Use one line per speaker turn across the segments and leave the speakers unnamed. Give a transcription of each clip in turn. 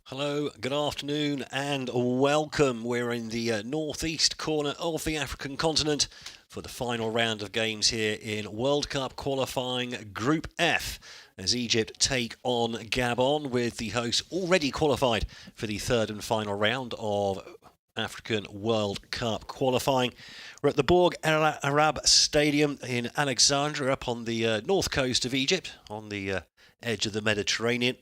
Hello, good afternoon and welcome. We're in the northeast corner of the African continent for the final round of games here in World Cup qualifying Group F as Egypt take on Gabon, with the hosts already qualified for the third and final round of African World Cup qualifying. We're at the Borg Arab Stadium in Alexandria, up on the north coast of Egypt, on the edge of the Mediterranean.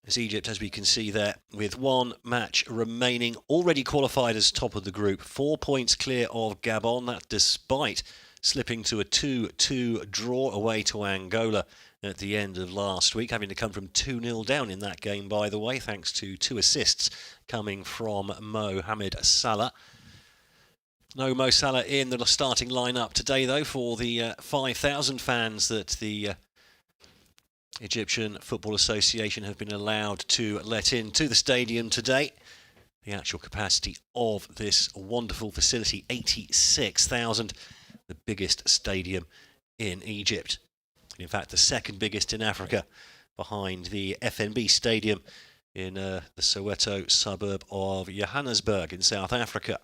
As Egypt, as we can see there, with one match remaining, already qualified as top of the group, 4 points clear of Gabon, that despite slipping to a 2-2 draw away to Angola at the end of last week, having to come from 2-0 down in that game, by the way, thanks to 2 assists coming from Mohamed Salah. No Mo Salah in the starting lineup today, though, for the 5,000 fans that the Egyptian Football Association have been allowed to let into the stadium today. The actual capacity of this wonderful facility, 86,000, the biggest stadium in Egypt. In fact, the second biggest in Africa, behind the FNB Stadium in the Soweto suburb of Johannesburg in South Africa.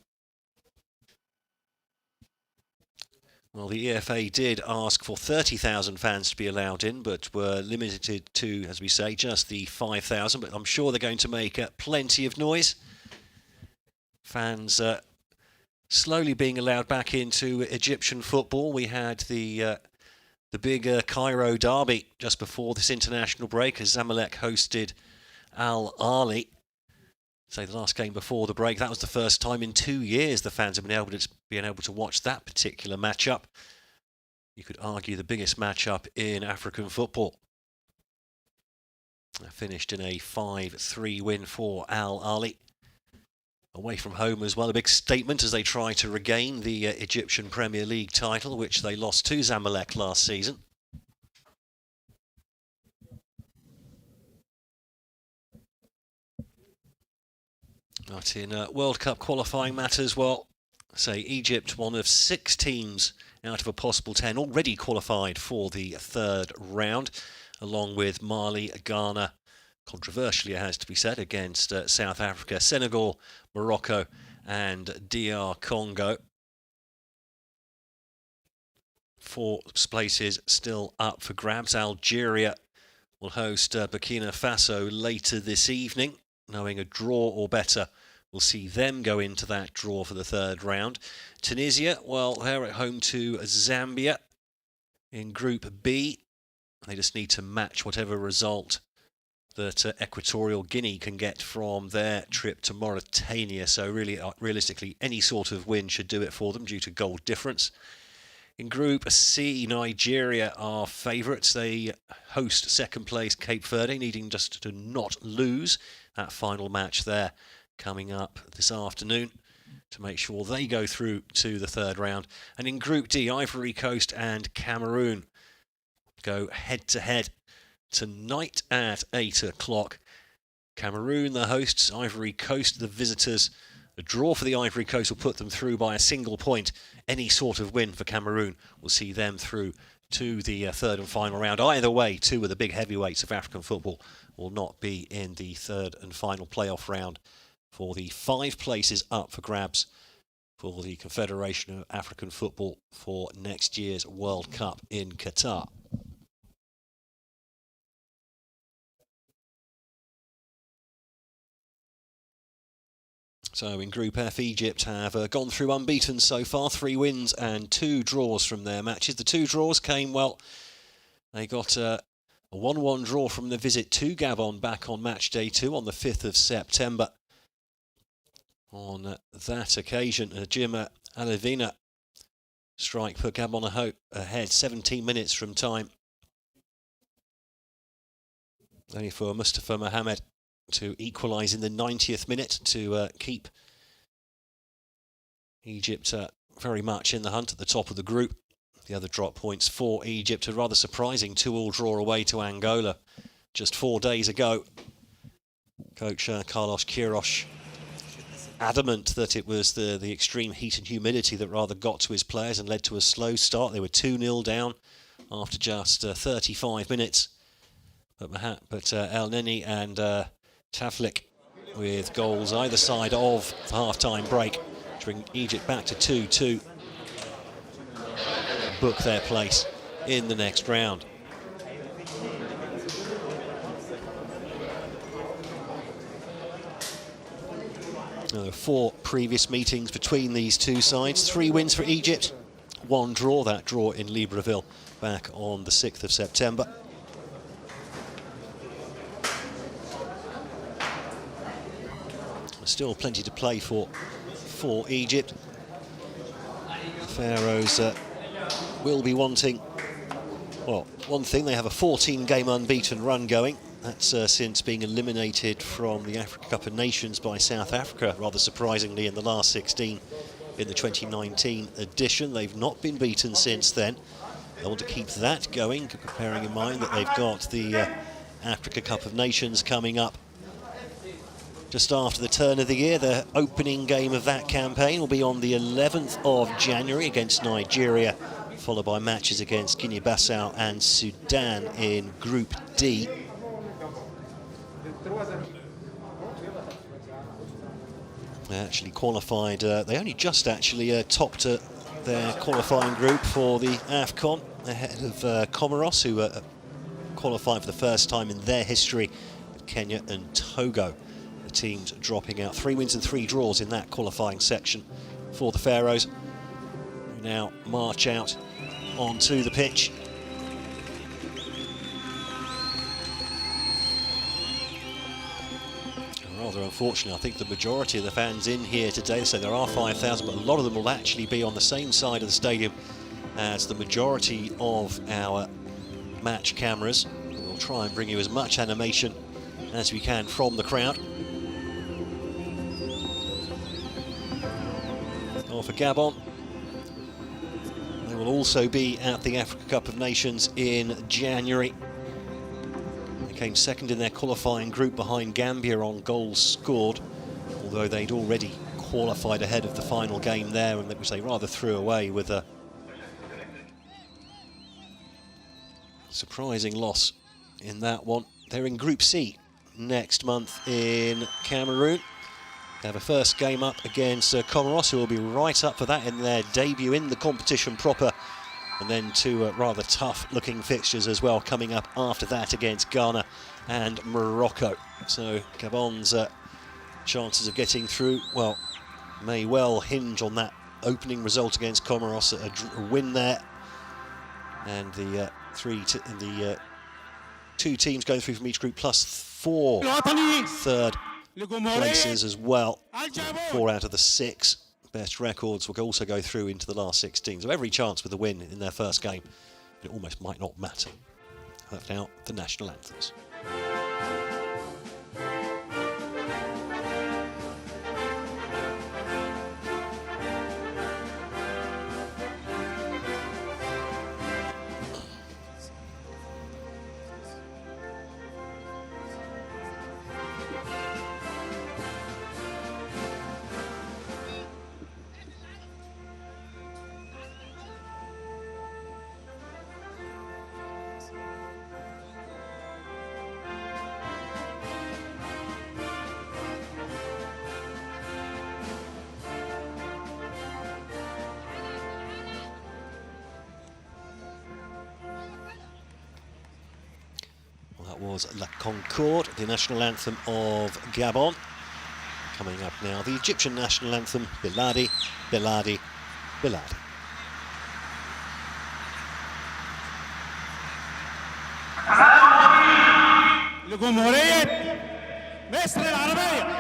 Well, the EFA did ask for 30,000 fans to be allowed in, but were limited to, as we say, just the 5,000. But I'm sure they're going to make plenty of noise. Fans slowly being allowed back into Egyptian football. We had the big Cairo derby just before this international break, as Zamalek hosted Al Ahly. So the last game before the break, that was the first time in 2 years the fans have been able to watch that particular matchup. You could argue the biggest matchup in African football. Finished in a 5-3 win for Al Ahly. Away from home as well, a big statement as they try to regain the Egyptian Premier League title, which they lost to Zamalek last season. But in World Cup qualifying matters, well, say Egypt, one of 6 teams out of a possible 10 already qualified for the third round, along with Mali, Ghana, controversially it has to be said, against South Africa, Senegal, Morocco and DR Congo. 4 places still up for grabs. Algeria will host Burkina Faso later this evening. Knowing a draw or better, we'll see them go into that draw for the third round. Tunisia, well, they're at home to Zambia in Group B. They just need to match whatever result that Equatorial Guinea can get from their trip to Mauritania. So really, realistically, any sort of win should do it for them due to goal difference. In Group C, Nigeria are favourites. They host second place Cape Verde, needing just to not lose. That final match there coming up this afternoon to make sure they go through to the third round. And in Group D, Ivory Coast and Cameroon go head-to-head tonight at 8 o'clock. Cameroon, the hosts, Ivory Coast, the visitors. A draw for the Ivory Coast will put them through by a single point. Any sort of win for Cameroon will see them through to the third and final round. Either way, 2 of the big heavyweights of African football will not be in the third and final playoff round for the 5 places up for grabs for the Confederation of African Football for next year's World Cup in Qatar. So in Group F, Egypt have gone through unbeaten so far, 3 wins and 2 draws from their matches. The 2 draws came, well, they got a 1-1 draw from the visit to Gabon back on match day 2 on the 5th of September. On that occasion, Jim Alevina strike put Gabon ahead 17 minutes from time. Only for Mustafa Mohamed to equalise in the 90th minute to keep Egypt very much in the hunt at the top of the group. The other drop points for Egypt, a rather surprising 2-2 draw away to Angola just 4 days ago. Coach Carlos Queiroz adamant that it was the extreme heat and humidity that rather got to his players and led to a slow start. They were 2-0 down after just 35 minutes. But El Neni and Taflik with goals either side of the half-time break to bring Egypt back to 2-2. Book their place in the next round. There were 4 previous meetings between these two sides. 3 wins for Egypt, 1 draw. That draw in Libreville back on the 6th of September. Still plenty to play for Egypt. The Pharaohs will be wanting, well, one thing, they have a 14-game unbeaten run going. That's since being eliminated from the Africa Cup of Nations by South Africa, rather surprisingly, in the last 16 in the 2019 edition. They've not been beaten since then. They want to keep that going, bearing in mind that they've got the Africa Cup of Nations coming up just after the turn of the year. The opening game of that campaign will be on the 11th of January against Nigeria, followed by matches against Guinea-Bissau and Sudan in Group D. They actually qualified, they only just actually topped their qualifying group for the AFCON, ahead of Comoros, who qualified for the first time in their history, with Kenya and Togo. The teams dropping out. 3 wins and 3 draws in that qualifying section for the Pharaohs, who now march out onto the pitch. Rather unfortunately, I think the majority of the fans in here today, say there are 5,000, but a lot of them will actually be on the same side of the stadium as the majority of our match cameras. We'll try and bring you as much animation as we can from the crowd. Or for Gabon, they will also be at the Africa Cup of Nations in January. They came second in their qualifying group behind Gambia on goals scored, although they'd already qualified ahead of the final game there, which they rather threw away with a surprising loss in that one. They're in Group C next month in Cameroon. They have a first game up against Comoros, who will be right up for that in their debut in the competition proper. And then 2 rather tough-looking fixtures as well coming up after that against Ghana and Morocco. So Gabon's chances of getting through, well, may well hinge on that opening result against Comoros, a win there. And the 2 teams going through from each group, plus 4 third places as well. 4 out of the 6 best records will also go through into the last 16. So every chance with a win in their first game. It almost might not matter. Left out the national anthems. Was La Concorde, the national anthem of Gabon. Coming up now, the Egyptian national anthem, Biladi, Biladi, Biladi.
لجمهورية مصر العربية.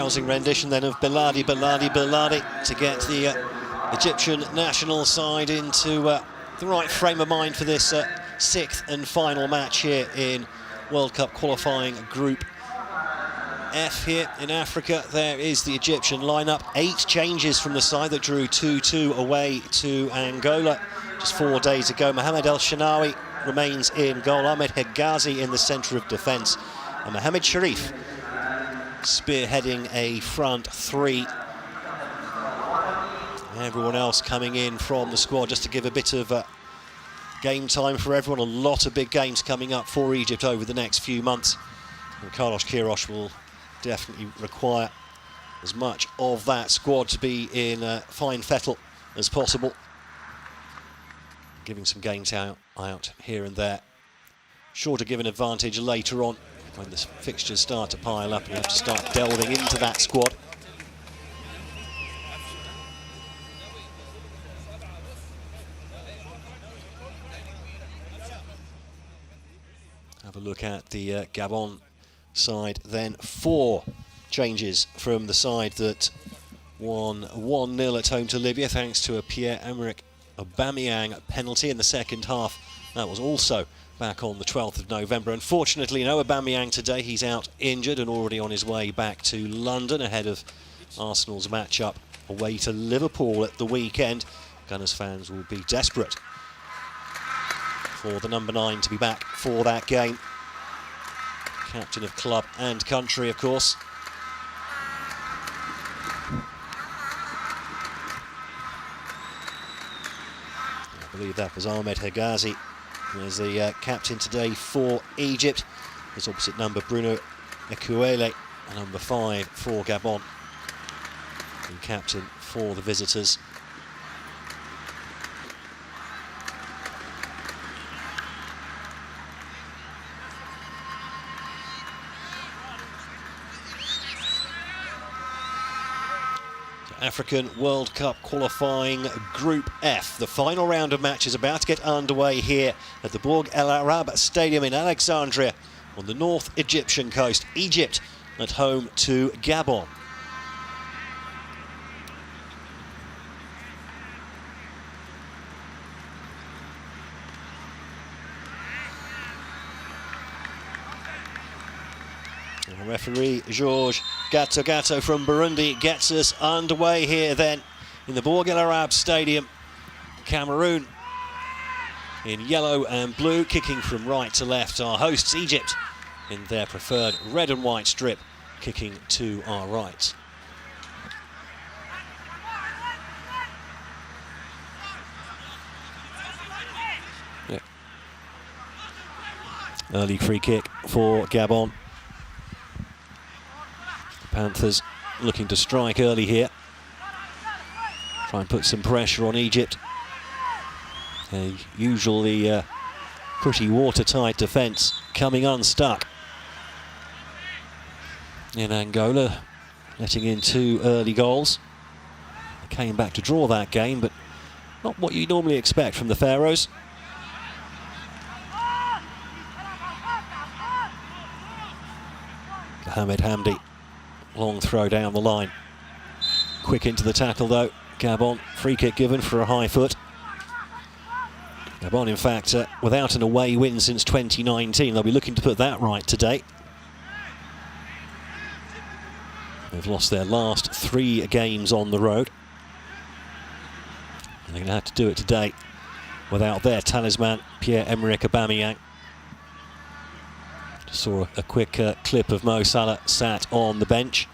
rousing rendition then of Beladi to get the Egyptian national side into the right frame of mind for this sixth and final match here in World Cup qualifying Group F here in Africa. There is the Egyptian lineup. 8 changes from the side that drew 2-2 away to Angola just 4 days ago. Mohamed El Shenawi remains in goal. Ahmed Hegazi in the centre of defence. And Mohamed Sharif spearheading a front three. Everyone else coming in from the squad just to give a bit of game time for everyone. A lot of big games coming up for Egypt over the next few months. And Carlos Queiroz will definitely require as much of that squad to be in fine fettle as possible. Giving some games out here and there. Sure to give an advantage later on when the fixtures start to pile up and you have to start delving into that squad. Have a look at the Gabon side then. 4 changes from the side that won 1-0 at home to Libya thanks to a Pierre-Emerick Aubameyang penalty in the second half. That was also back on the 12th of November. Unfortunately, no Aubameyang today. He's out injured and already on his way back to London ahead of Arsenal's match-up away to Liverpool at the weekend. Gunners fans will be desperate for the number 9 to be back for that game. Captain of club and country, of course. I believe that was Ahmed Hegazi as the captain today for Egypt. His opposite number, Bruno Ekuele, number 5 for Gabon, and captain for the visitors. African World Cup qualifying Group F. The final round of matches about to get underway here at the Bourg El Arab Stadium in Alexandria on the North Egyptian coast. Egypt at home to Gabon. Referee Georges Gatto from Burundi gets us underway here then in the Bourg El Arab Stadium. Cameroon in yellow and blue, kicking from right to left. Our hosts Egypt in their preferred red and white strip, kicking to our right. Yeah. Early free kick for Gabon. Panthers looking to strike early here. Try and put some pressure on Egypt. A usually pretty watertight defence coming unstuck in Angola, letting in 2 early goals. They came back to draw that game, but not what you normally expect from the Pharaohs. Mohamed Hamdi. Long throw down the line. Quick into the tackle though. Gabon, free kick given for a high foot. Gabon, in fact, without an away win since 2019. They'll be looking to put that right today. They've lost their last 3 games on the road. And they're going to have to do it today without their talisman, Pierre-Emerick Aubameyang. Saw a quick clip of Mo Salah sat on the bench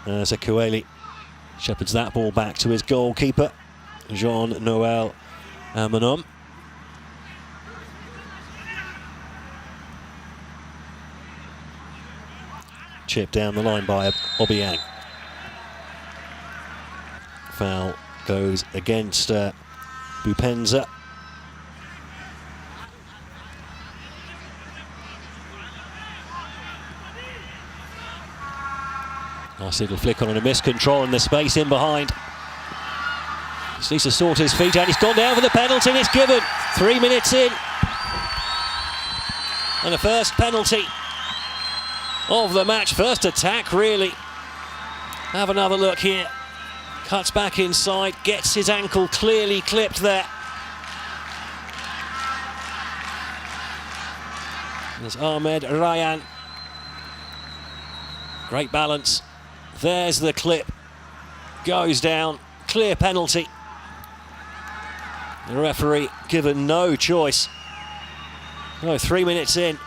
as Ekuele shepherds that ball back to his goalkeeper, Jean-Noël Amanom. Chip down the line by Obiang. Foul goes against Bupenza. Nice little flick on and a miscontrol in the space in behind. Just needs to sort his feet out. He's gone down for the penalty and it's given. 3 minutes in. And the first penalty of the match. First attack, really, Have another look here. Cuts back inside, gets his ankle clearly clipped there. There's Ahmed Ryan. Great balance. There's the clip. Goes down. Clear penalty. The referee given no choice. Oh, 3 minutes in.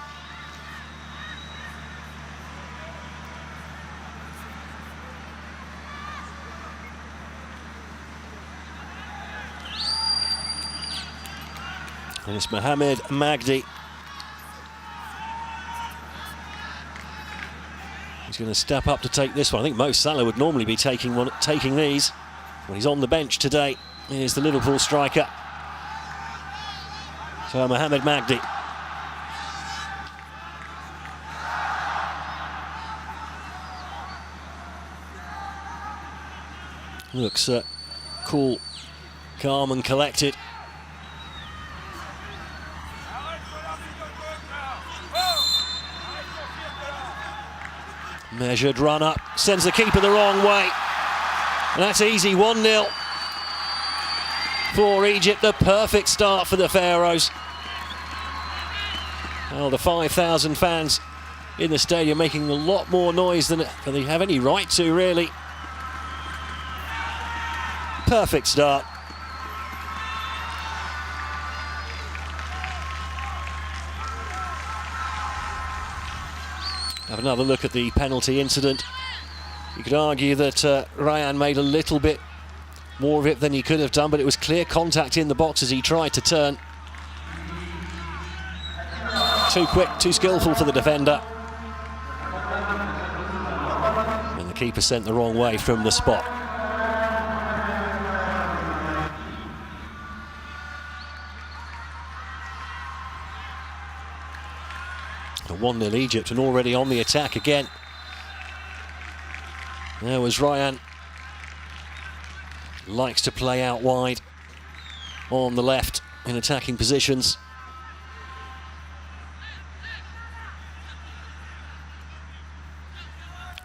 And it's Mohamed Magdi. He's going to step up to take this one. I think Mo Salah would normally be taking these. When he's on the bench today, here's the Liverpool striker. So Mohamed Magdi. Looks cool, calm and collected. Measured run up, sends the keeper the wrong way. And that's easy, 1-0 for Egypt. The perfect start for the Pharaohs. Well, the 5,000 fans in the stadium making a lot more noise than they have any right to, really. Perfect start. Have another look at the penalty incident. You could argue that Ryan made a little bit more of it than he could have done, but it was clear contact in the box as he tried to turn. Too quick, too skillful for the defender. And the keeper sent the wrong way from the spot. A 1-0 Egypt, and already on the attack again. There was Ryan. Likes to play out wide on the left in attacking positions.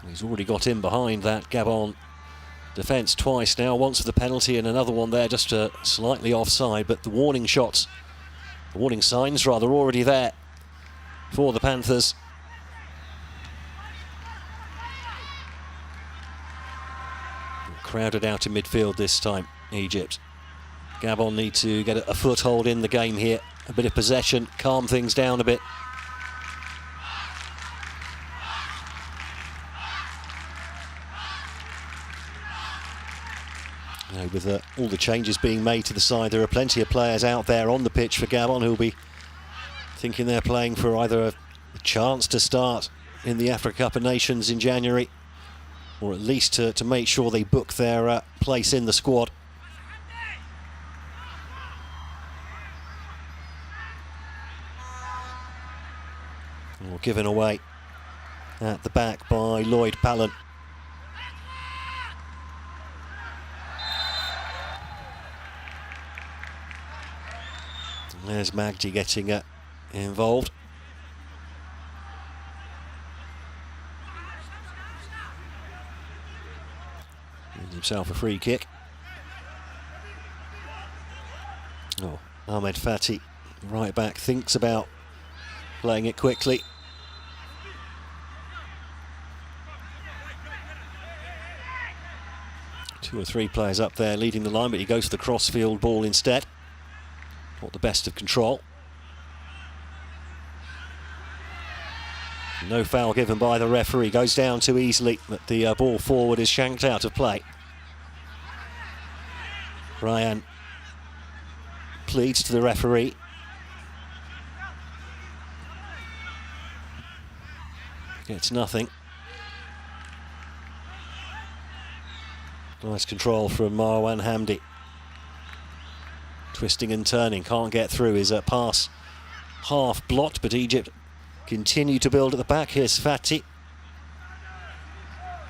He's already got in behind that Gabon defence twice now, once for the penalty and another one there just slightly offside, but the warning shots, the warning signs rather, already there for the Panthers. Crowded out in midfield this time, Egypt. Gabon need to get a foothold in the game here, a bit of possession, calm things down a bit. You know, with all the changes being made to the side, there are plenty of players out there on the pitch for Gabon who'll be thinking they're playing for either a chance to start in the Africa Cup of Nations in January, or at least to make sure they book their place in the squad. Or given away at the back by Lloyd Pallen. And there's Magdi getting involved. Gives himself a free kick. Oh, Ahmed Fati, right back, thinks about playing it quickly. Two or three players up there leading the line, but he goes for the crossfield ball instead. Not the best of control. No foul given by the referee. Goes down too easily, but the ball forward is shanked out of play. Ryan pleads to the referee. Gets nothing. Nice control from Marwan Hamdi. Twisting and turning, can't get through. His pass half blocked, but Egypt continue to build at the back. Here's Fati.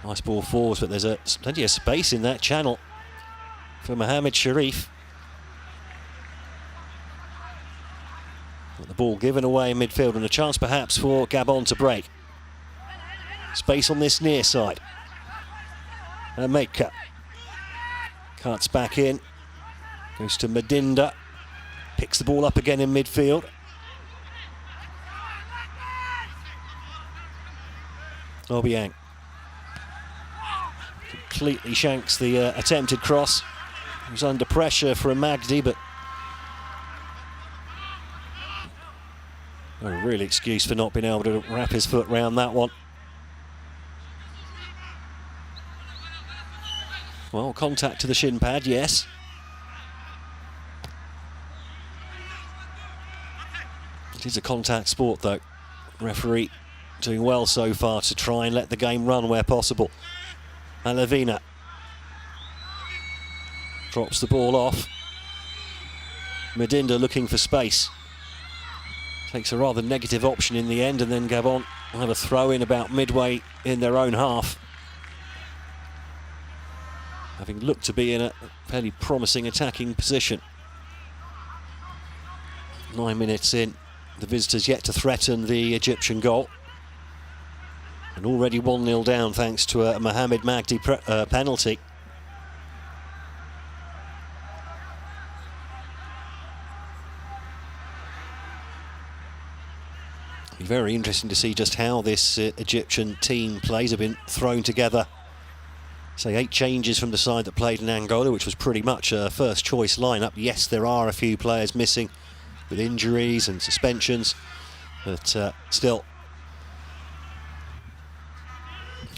Nice ball forward, but there's plenty of space in that channel for Mohamed Sharif. But the ball given away in midfield and a chance perhaps for Gabon to break. Space on this near side. Maker cuts back in, goes to Medinda, picks the ball up again in midfield. Obiang completely shanks the attempted cross. He was under pressure for a Magdi, but no real excuse for not being able to wrap his foot round that one. Well, contact to the shin pad, yes. It is a contact sport, though. Referee doing well so far to try and let the game run where possible. Alavina drops the ball off. Medinda looking for space. Takes a rather negative option in the end, and then Gabon will have a throw in about midway in their own half. Having looked to be in a fairly promising attacking position. 9 minutes in, the visitors yet to threaten the Egyptian goal. And already 1-0 down thanks to a Mohamed Magdi penalty. It'll be very interesting to see just how this Egyptian team plays. Have been thrown together, say 8 changes from the side that played in Angola, which was pretty much a first choice lineup. Yes, there are a few players missing with injuries and suspensions, but still.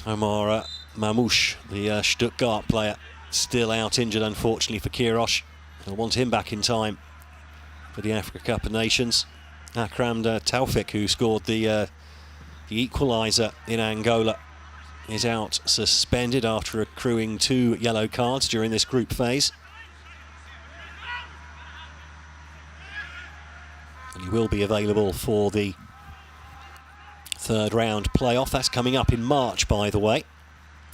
Omar Mamouche, the Stuttgart player, still out injured, unfortunately, for Queiroz. They'll want him back in time for the Africa Cup of Nations. Akram Taufik, who scored the equaliser in Angola, is out suspended after accruing 2 yellow cards during this group phase. And he will be available for the third round playoff. That's coming up in March, by the way.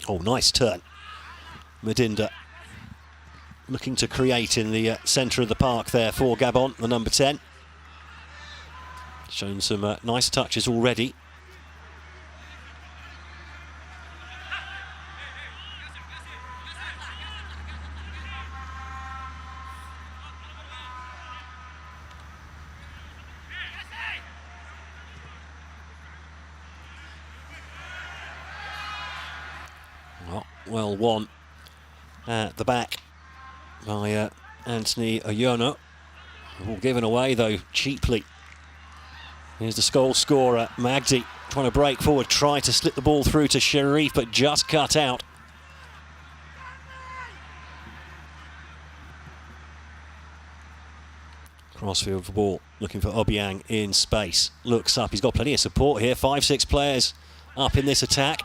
Oh, nice turn. Medinda looking to create in the centre of the park there for Gabon, the number 10. Shown some nice touches already. Well won at the back by Anthony Oyono. All given away, though, cheaply. Here's the goal scorer, Magdi, trying to break forward, try to slip the ball through to Sharif, but just cut out. Crossfield for ball, looking for Obiang in space. Looks up, he's got plenty of support here. 5-6 players up in this attack.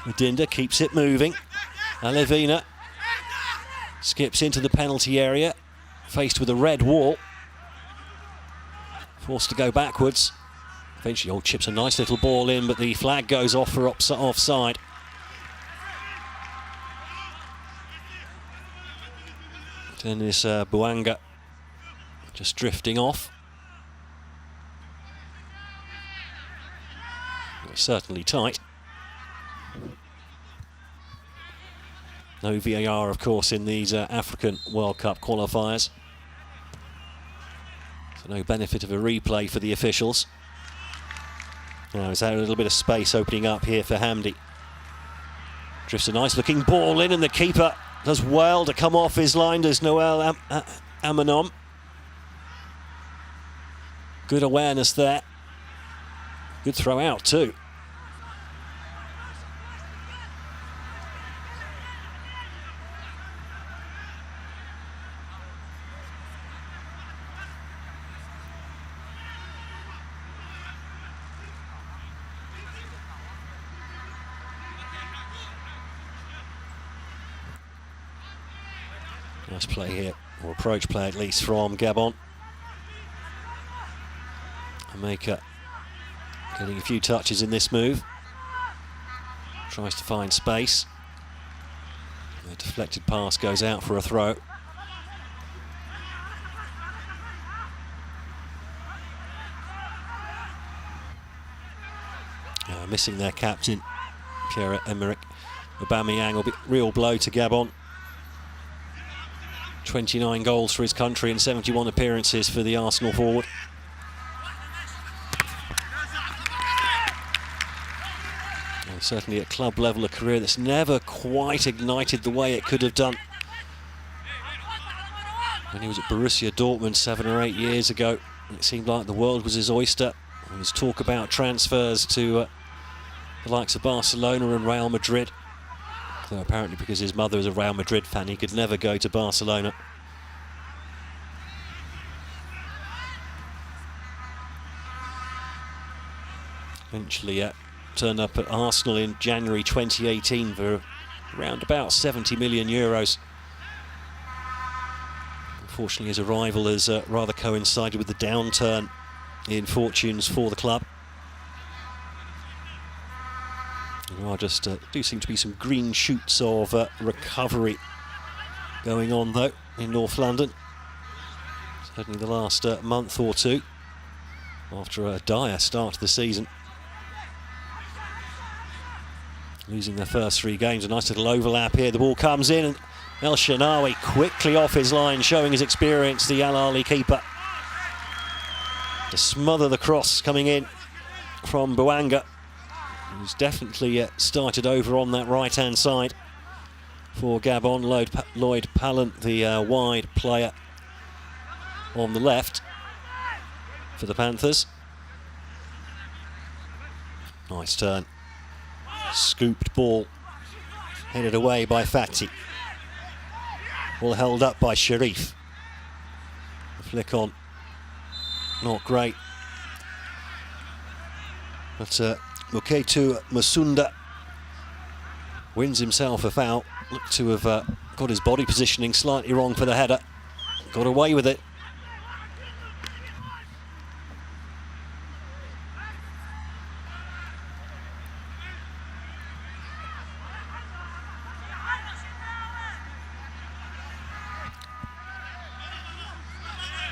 Medinda keeps it moving. Alevina skips into the penalty area, faced with a red wall. Forced to go backwards. Eventually, chips a nice little ball in, but the flag goes off for offside. Dennis Bouanga just drifting off. It's certainly tight. No VAR, of course, in these African World Cup qualifiers. So no benefit of a replay for the officials. Now, is there a little bit of space opening up here for Hamdi? Drifts a nice looking ball in, and the keeper does well to come off his line. Does Noel Amanom. Good awareness there. Good throw out too. Nice play here, or approach play at least, from Gabon. Maker getting a few touches in this move. Tries to find space. The deflected pass goes out for a throw. Missing their captain, Pierre-Emerick Aubameyang will be a real blow to Gabon. 29 goals for his country and 71 appearances for the Arsenal forward. And certainly at club level, a career that's never quite ignited the way it could have done. When he was at Borussia Dortmund 7 or 8 years ago, it seemed like the world was his oyster. There was talk about transfers to the likes of Barcelona and Real Madrid. Though apparently because his mother was a Real Madrid fan, he could never go to Barcelona. Eventually turned up at Arsenal in January 2018 for around about 70 million euros. Unfortunately, his arrival has rather coincided with the downturn in fortunes for the club. There do seem to be some green shoots of recovery going on, though, in North London. Certainly the last month or two, after a dire start to the season. Losing their first 3 games. A nice little overlap here. The ball comes in, and El Shenawi quickly off his line, showing his experience, the Al Ahly keeper. To smother the cross coming in from Bouanga, who's definitely started over on that right-hand side for Gabon. Lloyd Pallant, the wide player on the left for the Panthers. Nice turn. Scooped ball, headed away by Fati. Ball held up by Sharif. The flick on, not great. But Muketu Masunda wins himself a foul. Looked to have got his body positioning slightly wrong for the header. Got away with it.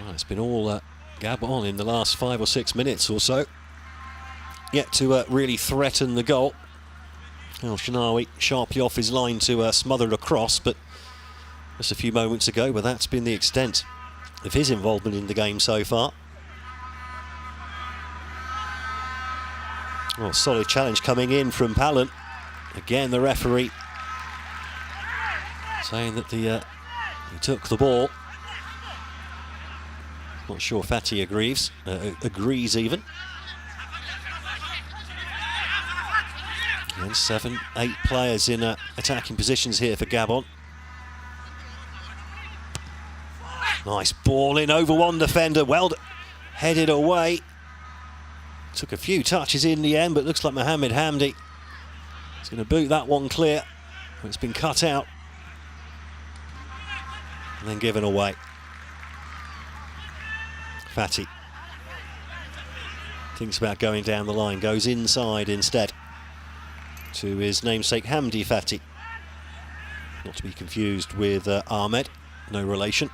Well, it's been all Gabon in the last 5 or 6 minutes or so. Yet to really threaten the goal. El Shenawi sharply off his line to smother a cross, but just a few moments ago, but that's been the extent of his involvement in the game so far. Well, solid challenge coming in from Pallant. Again, the referee saying that he took the ball. Not sure Fati agrees even. And 7, 8 players in attacking positions here for Gabon. Nice ball in over one defender. Well headed away. Took a few touches in the end, but looks like Mohamed Hamdi is going to boot that one clear. It's been cut out and then given away. Fati thinks about going down the line, goes inside instead to his namesake Hamdi Fati. Not to be confused with Ahmed, no relation.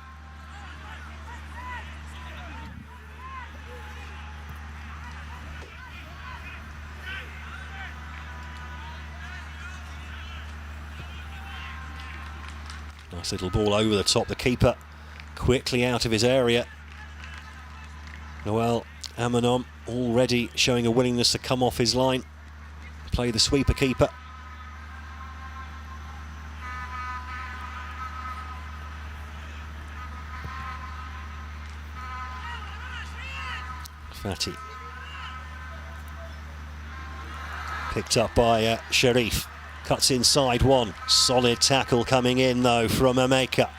Nice little ball over the top. The keeper quickly out of his area. Noel Amanom already showing a willingness to come off his line. Play the sweeper keeper. Fati. Picked up by Sharif. Cuts inside one. Solid tackle coming in though from Ameka.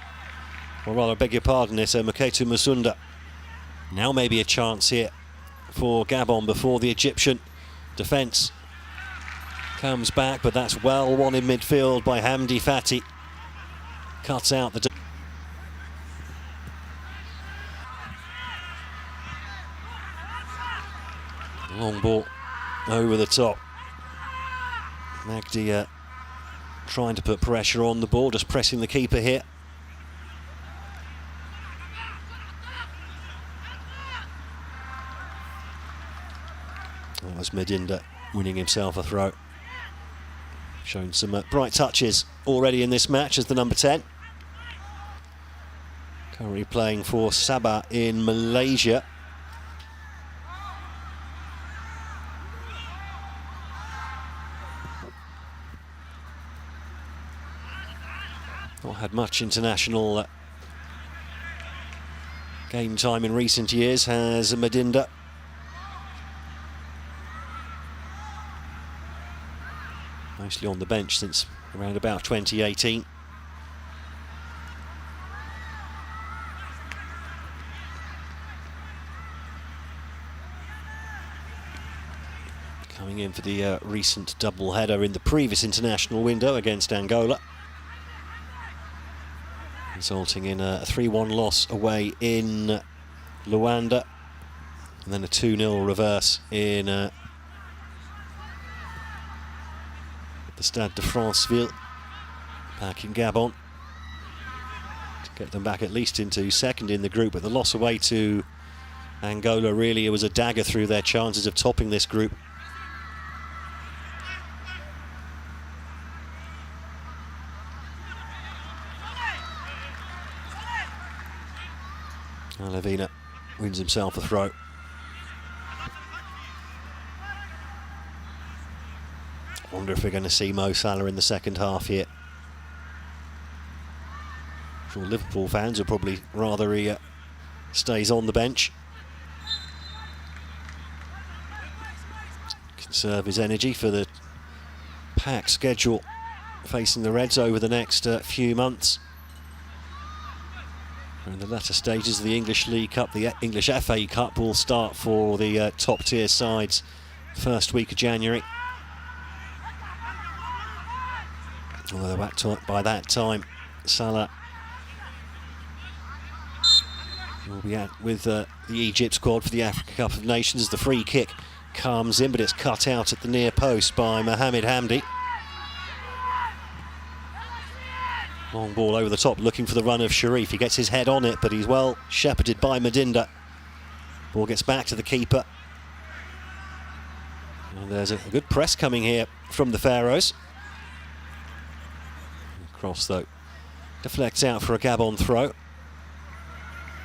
Or rather, I beg your pardon, it's Muketu Masunda. Now maybe a chance here for Gabon before the Egyptian defence comes back, but that's well won in midfield by Hamdi Fati. Cuts out the... Long ball over the top. Magdi trying to put pressure on the ball, just pressing the keeper here. That was Medinda winning himself a throw. Shown some bright touches already in this match as the number 10. Currently playing for Sabah in Malaysia. Not had much international game time in recent years, has Madinda. Mostly on the bench since around about 2018. Coming in for the recent double-header in the previous international window against Angola, resulting in a 3-1 loss away in Luanda, and then a 2-0 reverse in the Stade de Franceville back in Gabon, to get them back at least into second in the group. But the loss away to Angola, really, it was a dagger through their chances of topping this group. Herzegovina wins himself a throw. Wonder if we're going to see Mo Salah in the second half here. I'm sure Liverpool fans are probably rather he stays on the bench. Conserve his energy for the packed schedule facing the Reds over the next few months. In the latter stages of the English League Cup, the English FA Cup will start for the top tier sides first week of January. Although by that time, Salah will be out with the Egypt squad for the African Cup of Nations. The free kick comes in, but it's cut out at the near post by Mohamed Hamdi. Long ball over the top, looking for the run of Sharif. He gets his head on it, but he's well shepherded by Madinda. Ball gets back to the keeper. And there's a good press coming here from the Faroes. Cross, though, deflects out for a Gabon throw.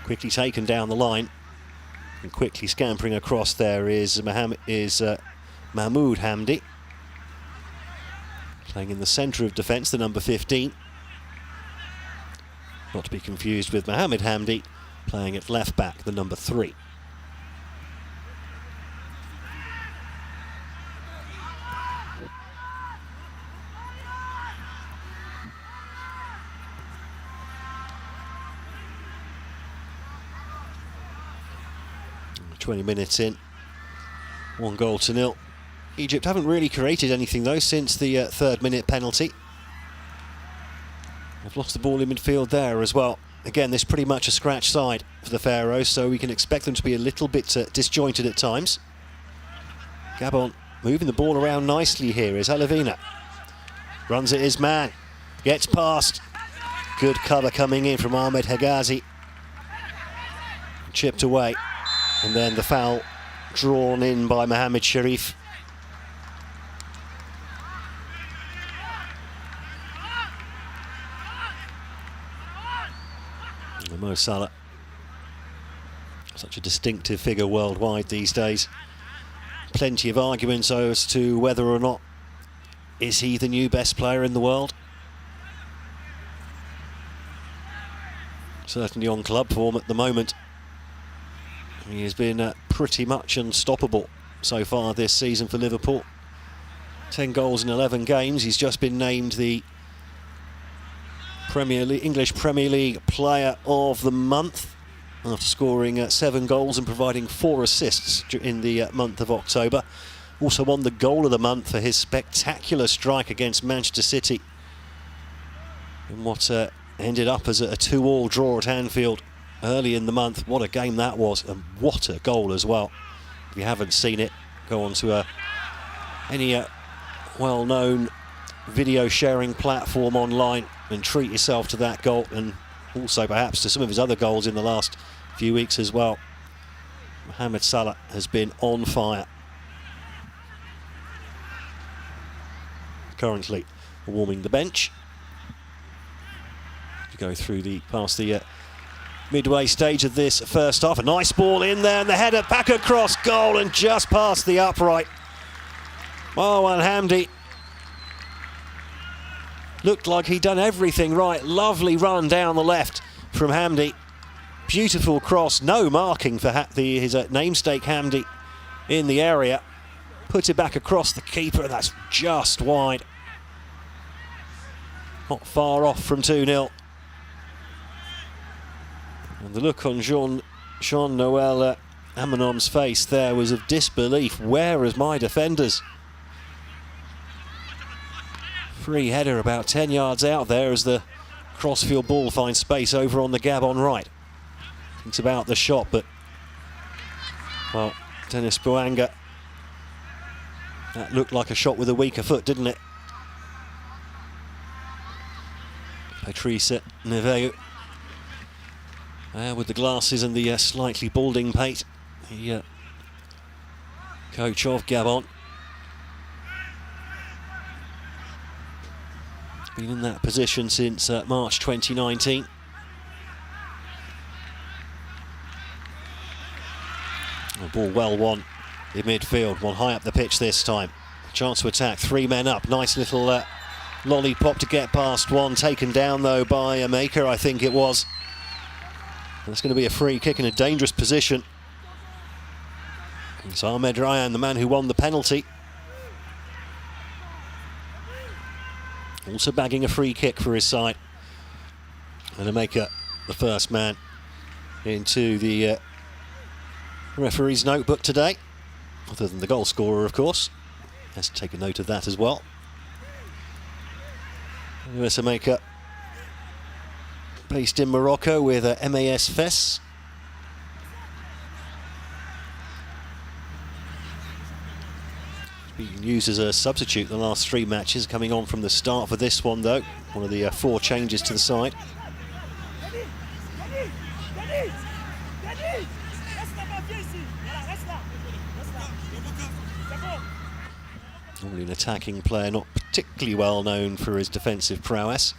Quickly taken down the line. And quickly scampering across there is Mahmoud Hamdi. Playing in the centre of defence, the number 15. Not to be confused with Mohamed Hamdi, playing at left back, the number 3. And 20 minutes in, 1-0. Egypt haven't really created anything though since the 3rd minute penalty. They've lost the ball in midfield there as well. Again, this is pretty much a scratch side for the Faroes, so we can expect them to be a little bit disjointed at times. Gabon moving the ball around nicely here is Herzegovina. Runs at his man, gets past. Good cover coming in from Ahmed Hegazi. Chipped away, and then the foul drawn in by Mohamed Sharif. Mo Salah, such a distinctive figure worldwide these days. Plenty of arguments as to whether or not is he the new best player in the world. Certainly on club form at the moment. He has been pretty much unstoppable so far this season for Liverpool. 10 goals in 11 games. He's just been named the English Premier League Player of the Month after scoring 7 goals and providing 4 assists in the month of October. Also won the Goal of the Month for his spectacular strike against Manchester City in what ended up as a 2-2 draw at Anfield early in the month. What a game that was, and what a goal as well. If you haven't seen it, go on to any well-known video sharing platform online and treat yourself to that goal, and also perhaps to some of his other goals in the last few weeks as well. Mohamed Salah has been on fire. Currently warming the bench. To go through past the midway stage of this first half. A nice ball in there, and the header back across goal and just past the upright. Marwan Hamdi looked like he'd done everything right. Lovely run down the left from Hamdi. Beautiful cross, no marking for his namesake Hamdi in the area. Put it back across the keeper, that's just wide. Not far off from 2-0. And the look on Jean-Noël Amanom's face there was of disbelief. Where is my defenders? Free header about 10 yards out there as the crossfield ball finds space over on the Gabon right. It's about the shot, but, well, Dennis Bouanga, that looked like a shot with a weaker foot, didn't it? Patrice Neveu, with the glasses and the slightly balding pate, the coach of Gabon. Been in that position since March 2019. A ball well won in midfield, one high up the pitch this time. Chance to attack, 3 men up. Nice little lollipop to get past one. Taken down though by a maker, I think it was. That's going to be a free kick in a dangerous position. It's Ahmed Ryan, the man who won the penalty. Also bagging a free kick for his side. And a maker, the first man into the referee's notebook today, other than the goal scorer, of course. Has to take a note of that as well. US maker based in Morocco with MAS Fes. Being used as a substitute the last 3 matches, coming on from the start for this one though. One of the 4 changes to the side. Normally an attacking player, not particularly well known for his defensive prowess.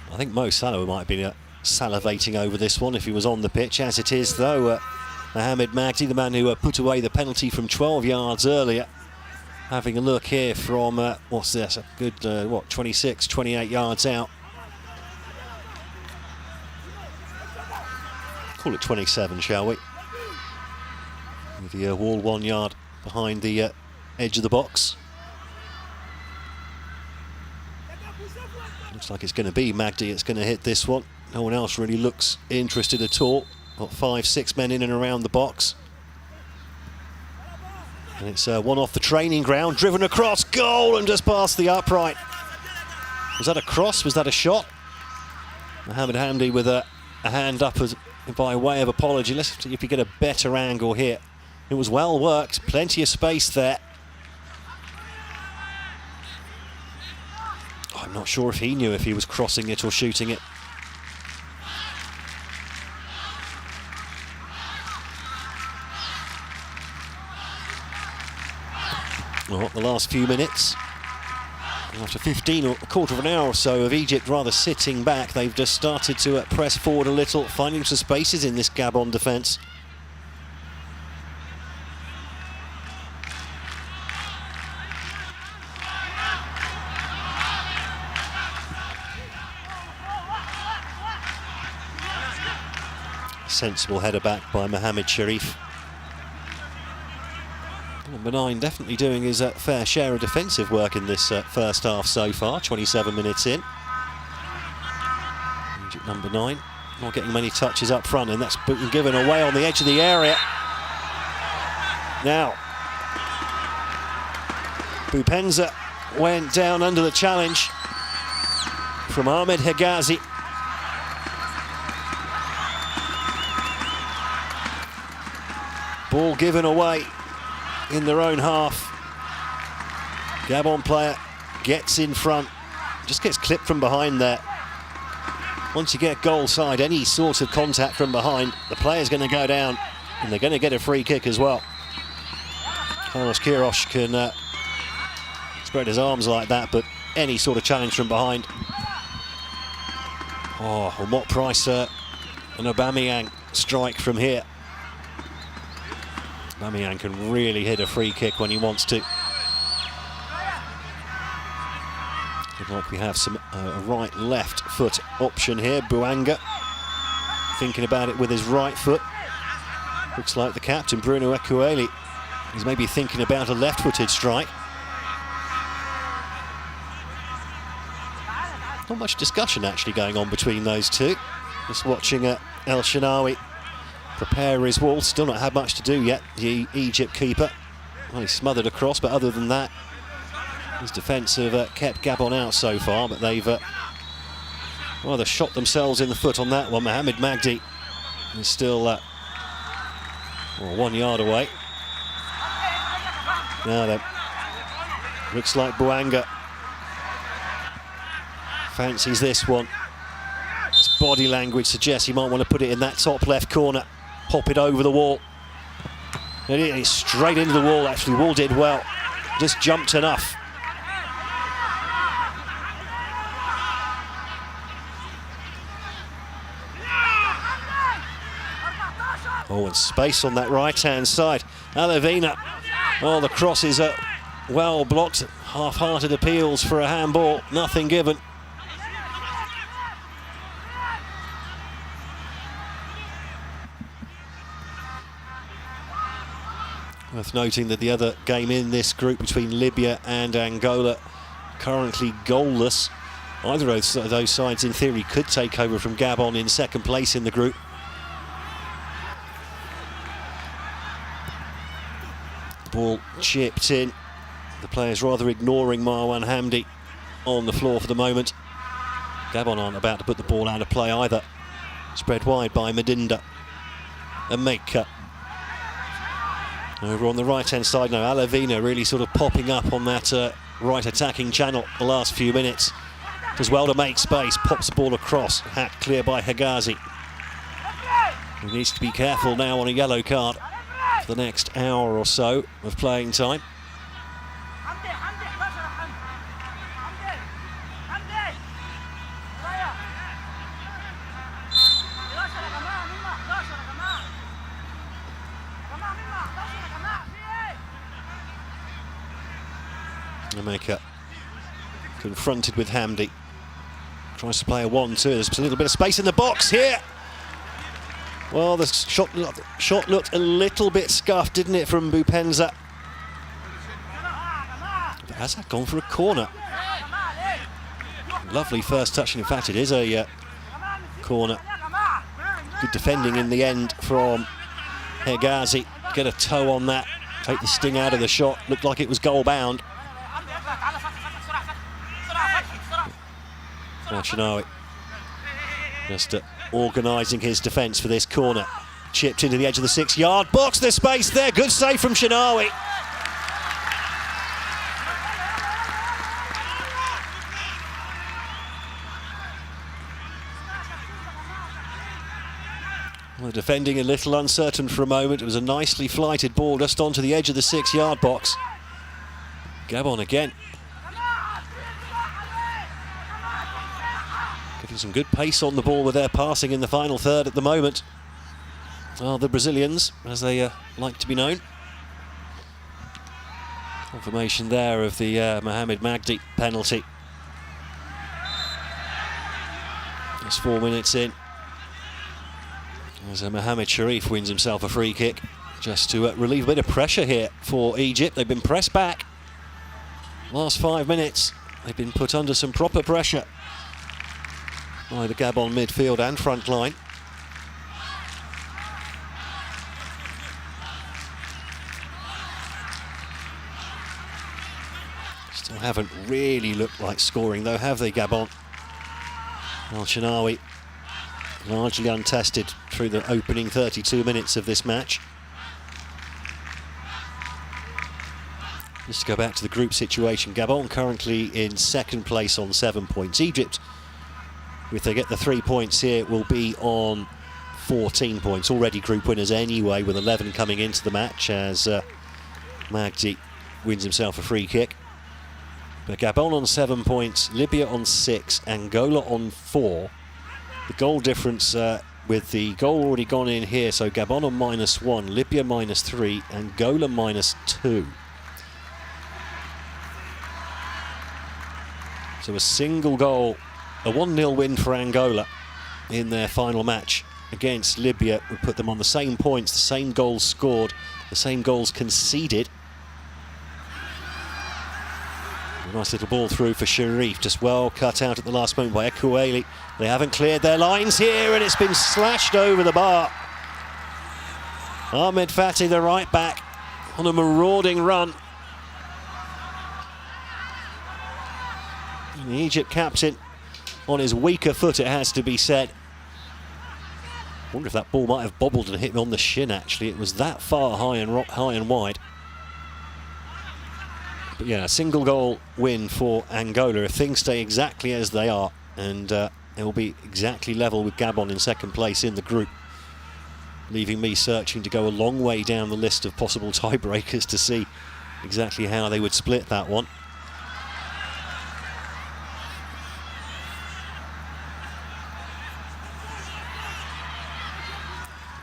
I think Mo Salah might have been salivating over this one if he was on the pitch. As it is though, Mohamed Magdi, the man who put away the penalty from 12 yards earlier, having a look here from, what's this, a good, 26, 28 yards out. Call it 27, shall we? With the wall 1 yard behind the edge of the box. Looks like it's going to be Magdi, it's going to hit this one. No one else really looks interested at all. Got 5, 6 men in and around the box. And it's one off the training ground, driven across, goal, and just past the upright. Was that a cross? Was that a shot? Mohamed Hamdi with a hand up as by way of apology. Let's see if we get a better angle here. It was well worked, plenty of space there. I'm not sure if he knew if he was crossing it or shooting it. Well, the last few minutes, after 15 or a quarter of an hour or so of Egypt rather sitting back, they've just started to press forward a little, finding some spaces in this Gabon defence. Sensible header back by Mohamed Sharif. Number 9 definitely doing his fair share of defensive work in this first half so far, 27 minutes in. Egypt number 9, not getting many touches up front, and that's been given away on the edge of the area. Now, Bupenza went down under the challenge from Ahmed Hegazi. Ball given away in their own half. Gabon player gets in front, just gets clipped from behind there. Once you get goal side, any sort of contact from behind, the player's going to go down, and they're going to get a free kick as well. Carlos Queiroz can spread his arms like that, but any sort of challenge from behind. Oh, well, what price an Aubameyang strike from here. Aubameyang can really hit a free kick when he wants to. Looks like we have some right-left foot option here. Bouanga thinking about it with his right foot. Looks like the captain, Bruno Ekuele, is maybe thinking about a left-footed strike. Not much discussion actually going on between those two. Just watching El Shenawi prepare his wall. Still not had much to do yet, the Egypt keeper. Well, he smothered across, but other than that, his defence have kept Gabon out so far, but they've rather shot themselves in the foot on that one. Mohamed Magdi is still 1 yard away. Now then, looks like Bouanga fancies this one. His body language suggests he might want to put it in that top left corner, pop it over the wall. And it's straight into the wall, actually. Wall did well, just jumped enough. Oh, and space on that right-hand side. Alavina. Oh, the crosses are well blocked. Half-hearted appeals for a handball. Nothing given. Worth noting that the other game in this group between Libya and Angola, currently goalless. Either of those sides, in theory, could take over from Gabon in second place in the group. Ball chipped in. The players rather ignoring Marwan Hamdi on the floor for the moment. Gabon aren't about to put the ball out of play either. Spread wide by Medinda. And Meka. Over on the right-hand side now, Alavina really sort of popping up on that right attacking channel the last few minutes. Does well to make space, pops the ball across. Hacked clear by Hegazi. He needs to be careful now on a yellow card for the next hour or so of playing time. Dominica confronted with Hamdi. Tries to play a 1-2. There's a little bit of space in the box here. Well, the shot looked a little bit scuffed, didn't it, from Bupenza? But has that gone for a corner? Lovely first touch, and in fact it is a corner. Good defending in the end from Hegazi. Get a toe on that, take the sting out of the shot. Looked like it was goal bound. Shinawi just organising his defence for this corner. Chipped into the edge of the 6-yard box. There's space there. Good save from Shinawi. Well, defending a little uncertain for a moment. It was a nicely flighted ball just onto the edge of the 6-yard box. Gabon again. Getting some good pace on the ball with their passing in the final third at the moment. Well, the Brazilians, as they like to be known. Confirmation there of the Mohamed Magdi penalty. It's 4 minutes in. As Mohamed Sharif wins himself a free kick, just to relieve a bit of pressure here for Egypt. They've been pressed back. Last 5 minutes, they've been put under some proper pressure by the Gabon midfield and front line. Still haven't really looked like scoring though, have they, Gabon? El Shenawi largely untested through the opening 32 minutes of this match. Just to go back to the group situation, Gabon currently in second place on 7 points. Egypt, if they get the 3 points here, will be on 14 points. Already group winners anyway, with 11 coming into the match as Magdi wins himself a free kick. But Gabon on 7 points, Libya on 6, Angola on 4. The goal difference with the goal already gone in here, so Gabon on -1, Libya -3, Angola -2. So a single goal, a 1-0 win for Angola in their final match against Libya would put them on the same points, the same goals scored, the same goals conceded. A nice little ball through for Sharif, just well cut out at the last moment by Ekueli. They haven't cleared their lines here, and it's been slashed over the bar. Ahmed Fatty, the right back, on a marauding run. And the Egypt captain on his weaker foot, it has to be said. I wonder if that ball might have bobbled and hit him on the shin, actually. It was that far high and wide. But yeah, a single goal win for Angola if things stay exactly as they are, and it will be exactly level with Gabon in second place in the group, leaving me searching to go a long way down the list of possible tiebreakers to see exactly how they would split that one.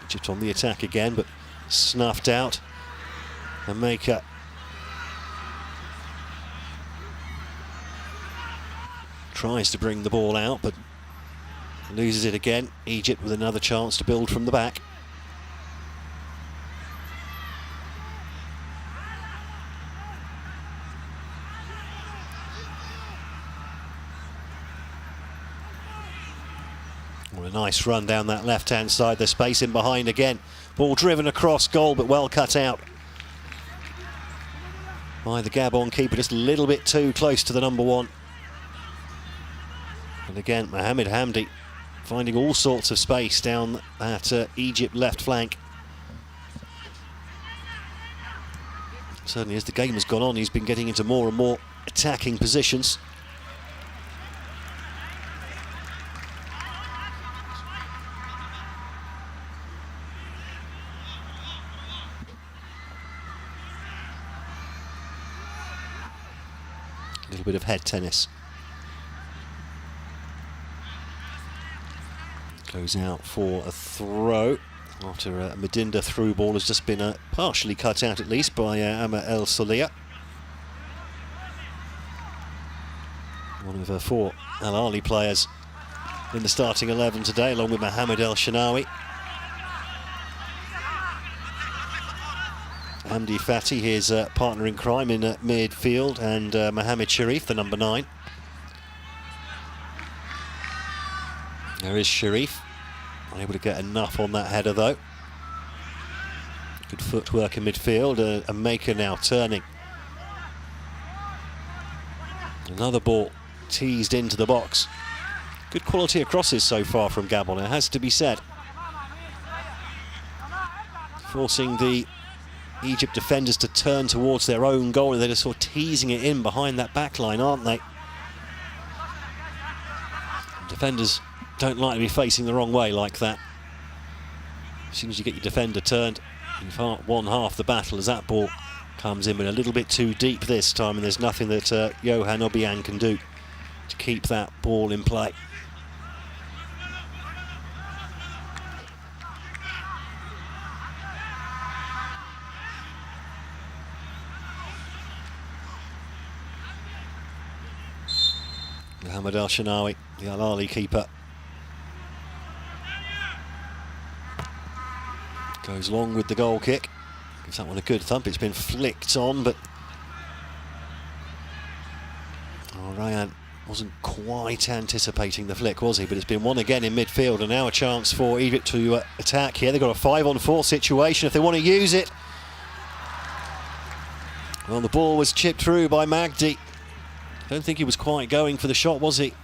Egypt on the attack again, but snuffed out. And Maker tries to bring the ball out, but loses it again. Egypt with another chance to build from the back. Well, a nice run down that left-hand side. There's space in behind again. Ball driven across goal, but well cut out by the Gabon keeper. Just a little bit too close to the number one. And again, Mohamed Hamdi finding all sorts of space down that Egypt left flank. Certainly, as the game has gone on, he's been getting into more and more attacking positions. A little bit of head tennis. Goes out for a throw after a Medinda through ball has just been partially cut out, at least, by Ama El Solia. One of 4 Al Ahly players in the starting 11 today, along with Mohamed El Shanawi. Hamdi Fatty, his partner in crime in midfield, and Mohamed Sharif, the number 9. There is Sharif, unable to get enough on that header though. Good footwork in midfield, a Maker now turning. Another ball teased into the box. Good quality of crosses so far from Gabon, it has to be said. Forcing the Egypt defenders to turn towards their own goal, and they're just sort of teasing it in behind that back line, aren't they? Defenders don't like to be facing the wrong way like that. As soon as you get your defender turned, you've won half the battle, as that ball comes in, but a little bit too deep this time, and there's nothing that Johan Obiang can do to keep that ball in play. Mohamed El Shanawi, the Al Ahly keeper, goes long with the goal kick. Gives that one a good thump. It's been flicked on, but Ryan wasn't quite anticipating the flick, was he? But it's been won again in midfield, and now a chance for Egypt to attack here. They've got a 5-on-4 situation if they want to use it. Well, the ball was chipped through by Magdi. Don't think he was quite going for the shot, was he?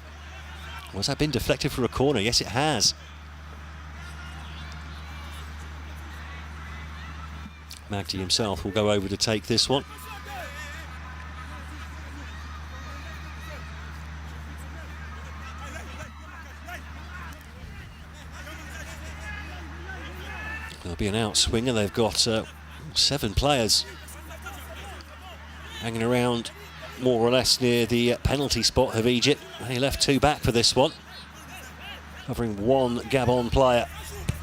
Was that been deflected for a corner? Yes, it has. Magdi himself will go over to take this one. There'll be an outswinger. They've got 7 players hanging around more or less near the penalty spot of Egypt. They left two back for this one, covering one Gabon player.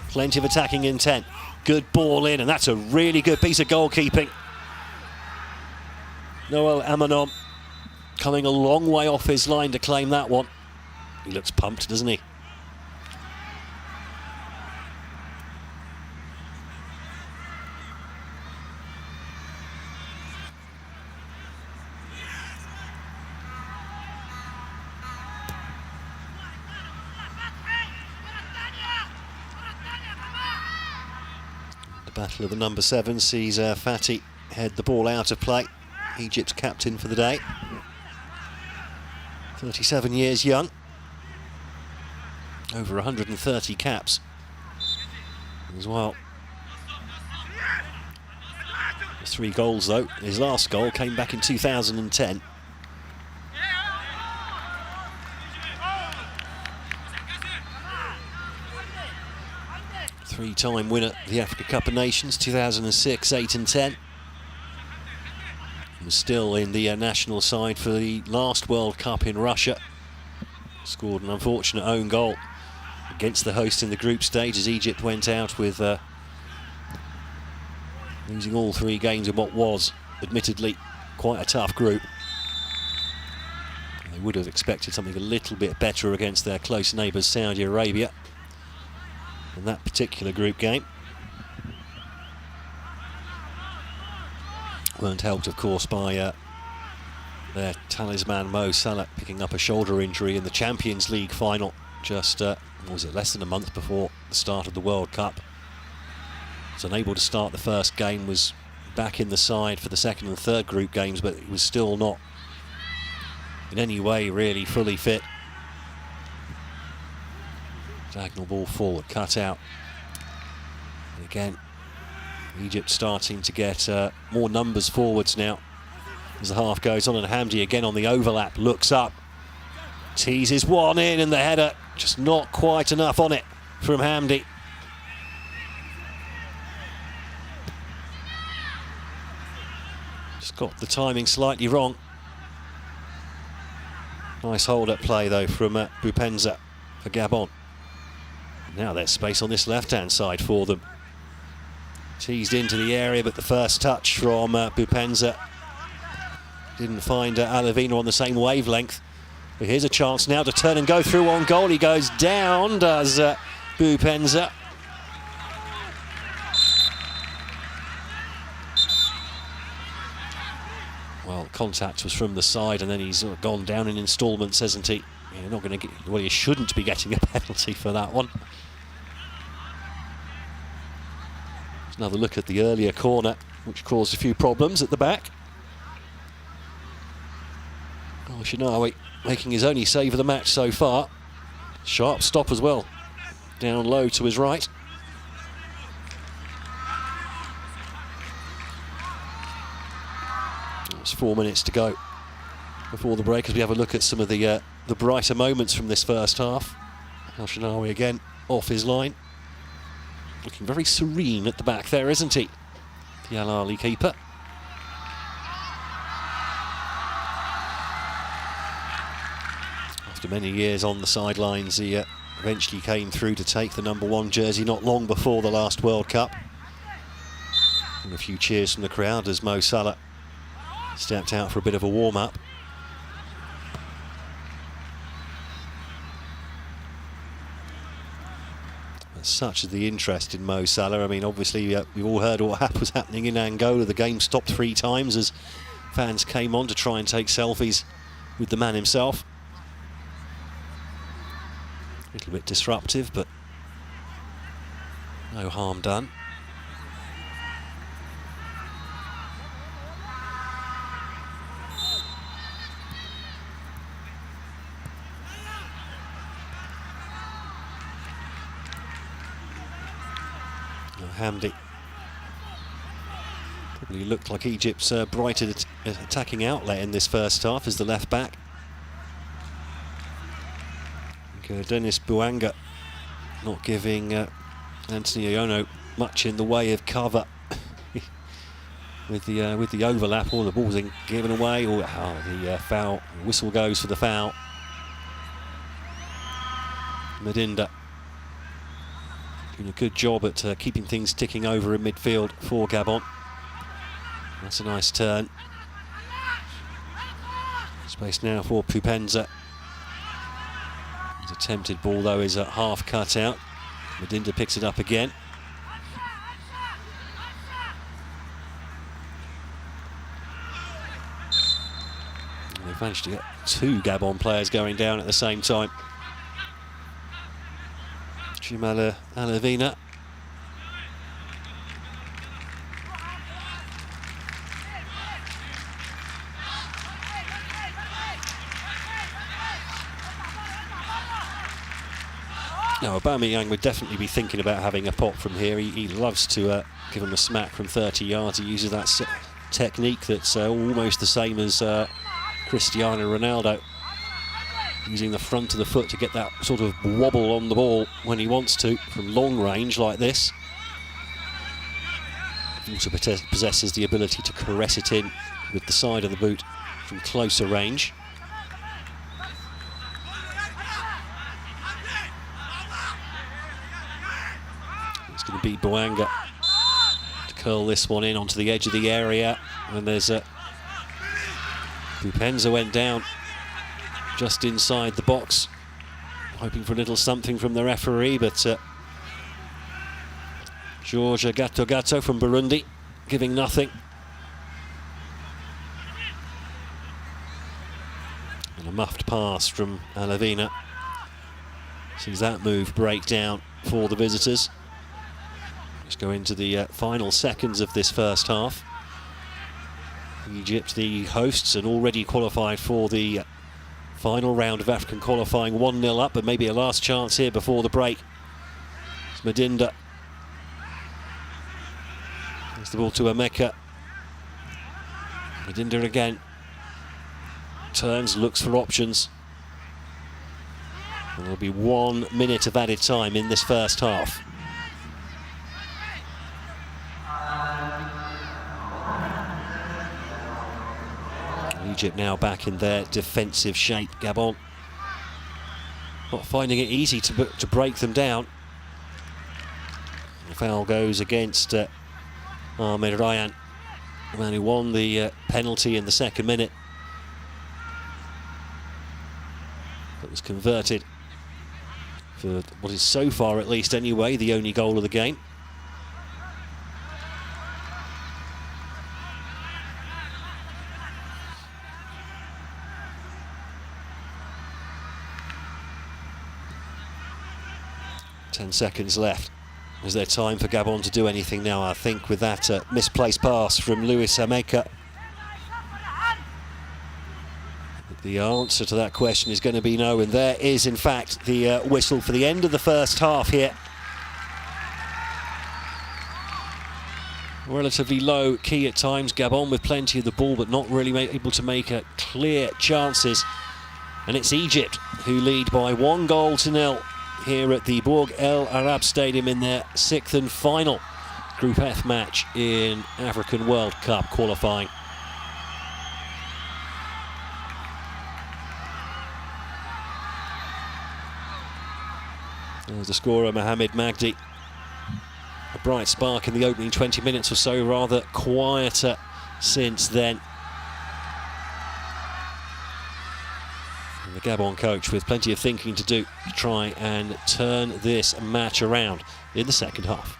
Plenty of attacking intent. Good ball in, and that's a really good piece of goalkeeping. Noel Amanom coming a long way off his line to claim that one. He looks pumped, doesn't he? The battle of the number 7 sees Fati head the ball out of play. Egypt's captain for the day. 37 years young. Over 130 caps as well. 3 goals though. His last goal came back in 2010. Three-time winner of the Africa Cup of Nations, 2006, 8 and 10. Was still in the national side for the last World Cup in Russia. Scored an unfortunate own goal against the host in the group stage as Egypt went out with losing all 3 games in what was admittedly quite a tough group. They would have expected something a little bit better against their close neighbours Saudi Arabia in that particular group game. Weren't helped, of course, by their talisman Mo Salah picking up a shoulder injury in the Champions League final just, what was it, less than a month before the start of the World Cup. Was unable to start the first game, was back in the side for the second and third group games, but he was still not in any way really fully fit. Diagonal ball forward, cut out. And again, Egypt starting to get more numbers forwards now as the half goes on, and Hamdi again on the overlap, looks up, teases one in, and the header just not quite enough on it from Hamdi. Just got the timing slightly wrong. Nice hold-up play though from Bupenza for Gabon. Now there's space on this left-hand side for them. Teased into the area, but the first touch from Bupenza didn't find Alavina on the same wavelength. But here's a chance now to turn and go through on goal. He goes down, does Bupenza. Well, contact was from the side, and then he's sort of gone down in instalments, hasn't he? You're not going to get, well, you shouldn't be getting a penalty for that one. Another look at the earlier corner, which caused a few problems at the back. Oh, Shinawi making his only save of the match so far. Sharp stop as well, down low to his right. It's 4 minutes to go before the break as we have a look at some of the brighter moments from this first half. El Shinawi again off his line. Looking very serene at the back there, isn't he? The Al Ahly keeper. After many years on the sidelines, he eventually came through to take the number 1 jersey not long before the last World Cup. And a few cheers from the crowd as Mo Salah stepped out for a bit of a warm-up. Such is the interest in Mo Salah. I mean, obviously, we've all heard what was happening in Angola. The game stopped 3 times as fans came on to try and take selfies with the man himself. A little bit disruptive, but no harm done. Hamdi probably looked like Egypt's brightest attacking outlet in this first half as the left back. Dennis Bouanga not giving Anthony Oyono much in the way of cover. with the overlap, or the ball's given away, or the foul whistle goes for the foul. Madinda doing a good job at keeping things ticking over in midfield for Gabon. That's a nice turn. Space now for Pupenza. His attempted ball though is at half cut out. Madinda picks it up again. And they've managed to get 2 Gabon players going down at the same time. Chimala Alavina. Now, Aubameyang would definitely be thinking about having a pop from here. He loves to give him a smack from 30 yards. He uses that technique that's almost the same as Cristiano Ronaldo, using the front of the foot to get that sort of wobble on the ball when he wants to from long range like this. He also possesses the ability to caress it in with the side of the boot from closer range. It's going to be Boanga to curl this one in onto the edge of the area, and there's Pupenza went down just inside the box, hoping for a little something from the referee, but George Gatto from Burundi giving nothing. And a muffed pass from Alavina. Sees that move break down for the visitors. Let's go into the final seconds of this first half. Egypt, the hosts, and already qualified for the final round of African qualifying, 1-0 up, but maybe a last chance here before the break. It's Madinda. There's the ball to Emeka. Madinda again. Turns, looks for options. And there'll be 1 minute of added time in this first half. Egypt now back in their defensive shape. Gabon not finding it easy to break them down. The foul goes against Ahmed Ryan, the man who won the penalty in the second minute. That was converted for what is so far, at least anyway, the only goal of the game. Seconds left. Is there time for Gabon to do anything now? I think with that misplaced pass from Luis Emeka. The answer to that question is going to be no, and there is in fact the whistle for the end of the first half here. Relatively low key at times, Gabon with plenty of the ball but not really able to make clear chances, and it's Egypt who lead by 1-0 here at the Bourg El Arab Stadium in their 6th and final Group F match in African World Cup qualifying. There's the scorer, Mohamed Magdi. A bright spark in the opening 20 minutes or so, rather quieter since then. The Gabon coach with plenty of thinking to do to try and turn this match around in the second half.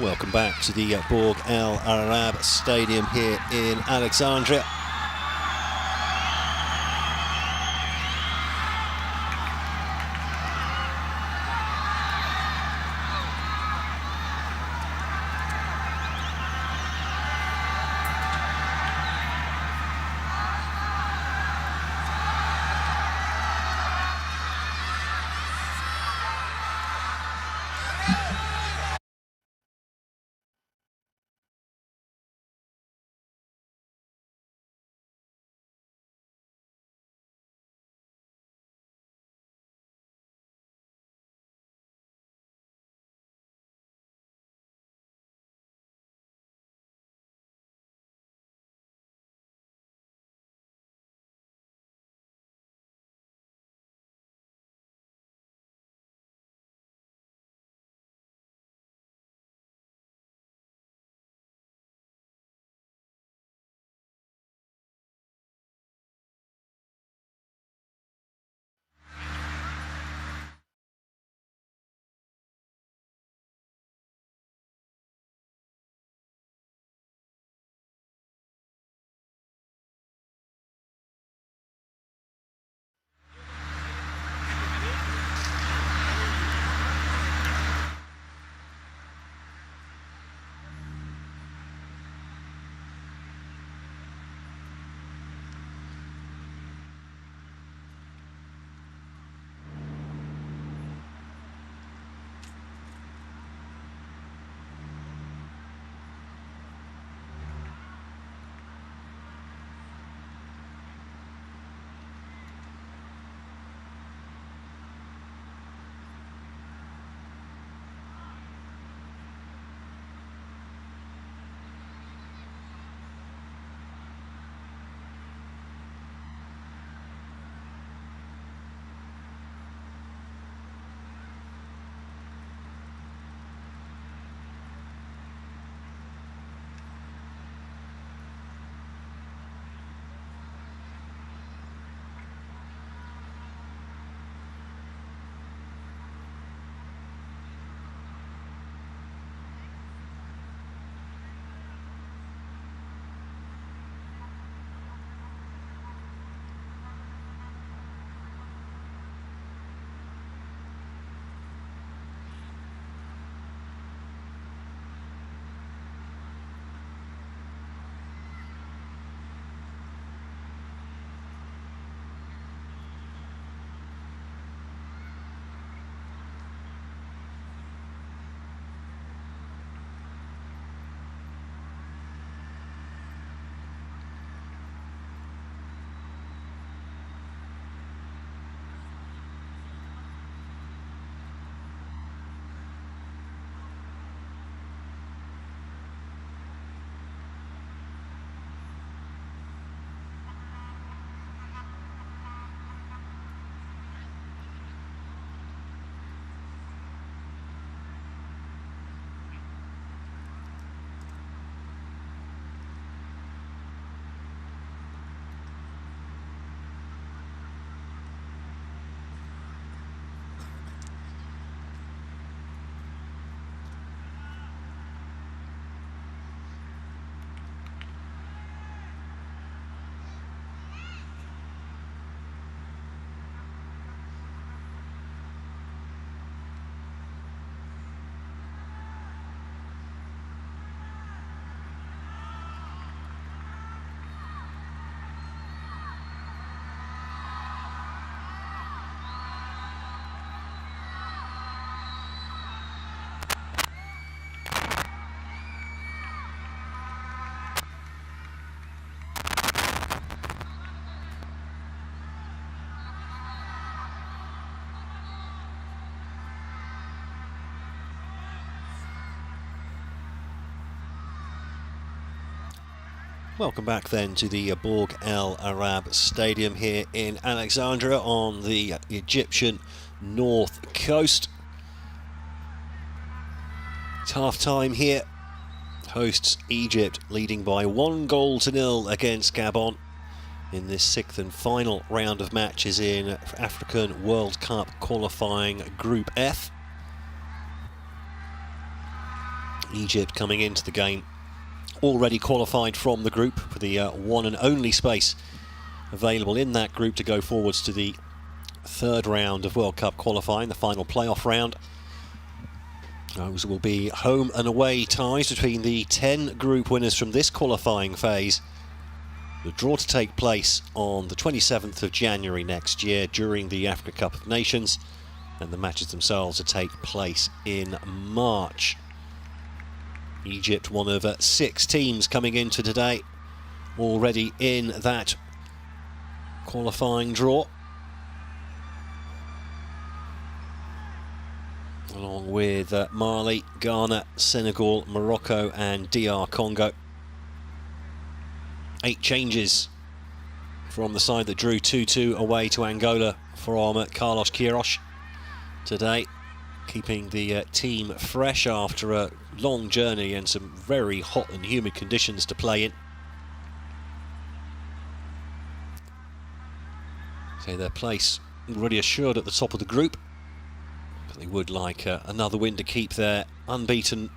Welcome back to the Borg Al Arab Stadium here in Alexandria. Welcome back then to the Borg Al Arab Stadium here in Alexandria on the Egyptian north coast. It's half time here. Hosts Egypt leading by 1-0 against Gabon in this sixth and final round of matches in African World Cup qualifying Group F. Egypt coming into the game already qualified from the group for the one and only space available in that group to go forwards to the third round of World Cup qualifying, the final playoff round. Those will be home and away ties between the 10 group winners from this qualifying phase. The draw to take place on the 27th of January next year during the African Cup of Nations, and the matches themselves will take place in March. Egypt, one of 6 teams coming into today, already in that qualifying draw, along with Mali, Ghana, Senegal, Morocco and DR Congo. 8 changes from the side that drew 2-2 away to Angola from Carlos Queiroz today, keeping the team fresh after a long journey and some very hot and humid conditions to play in. So their place already assured at the top of the group, but they would like another win to keep their unbeaten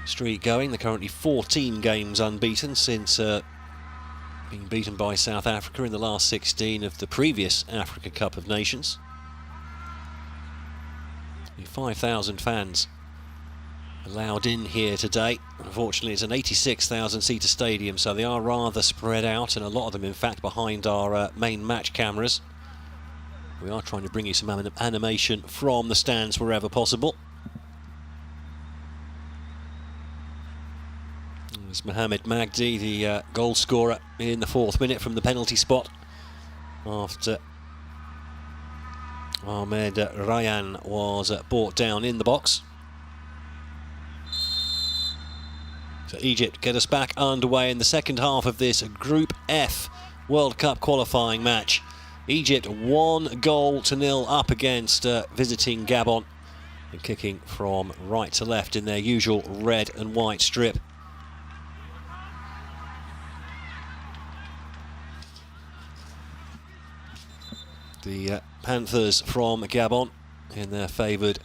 streak going. They're currently 14 games unbeaten since being beaten by South Africa in the last 16 of the previous African Cup of Nations. 5,000 fans allowed in here today. Unfortunately, it's an 86,000 seater stadium, so they are rather spread out, and a lot of them in fact behind our main match cameras. We are trying to bring you some animation from the stands wherever possible. There's Mohamed Magdi, the goal scorer in the 4th minute from the penalty spot, after Ahmed Ryan was brought down in the box. So Egypt get us back underway in the second half of this Group F World Cup qualifying match. Egypt 1-0 up against visiting Gabon, and kicking from right to left in their usual red and white strip. The Panthers from Gabon in their favoured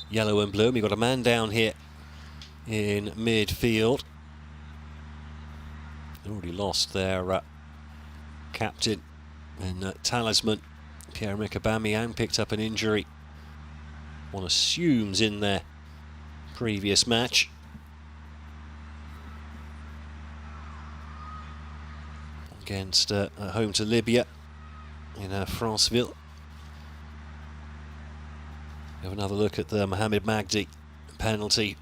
yellow and blue. We've got a man down here in midfield. They already lost their captain and talisman, Pierre-Emerick Aubameyang, picked up an injury, one assumes, in their previous match. Against home to Libya in Franceville. Have another look at the Mohamed Magdi penalty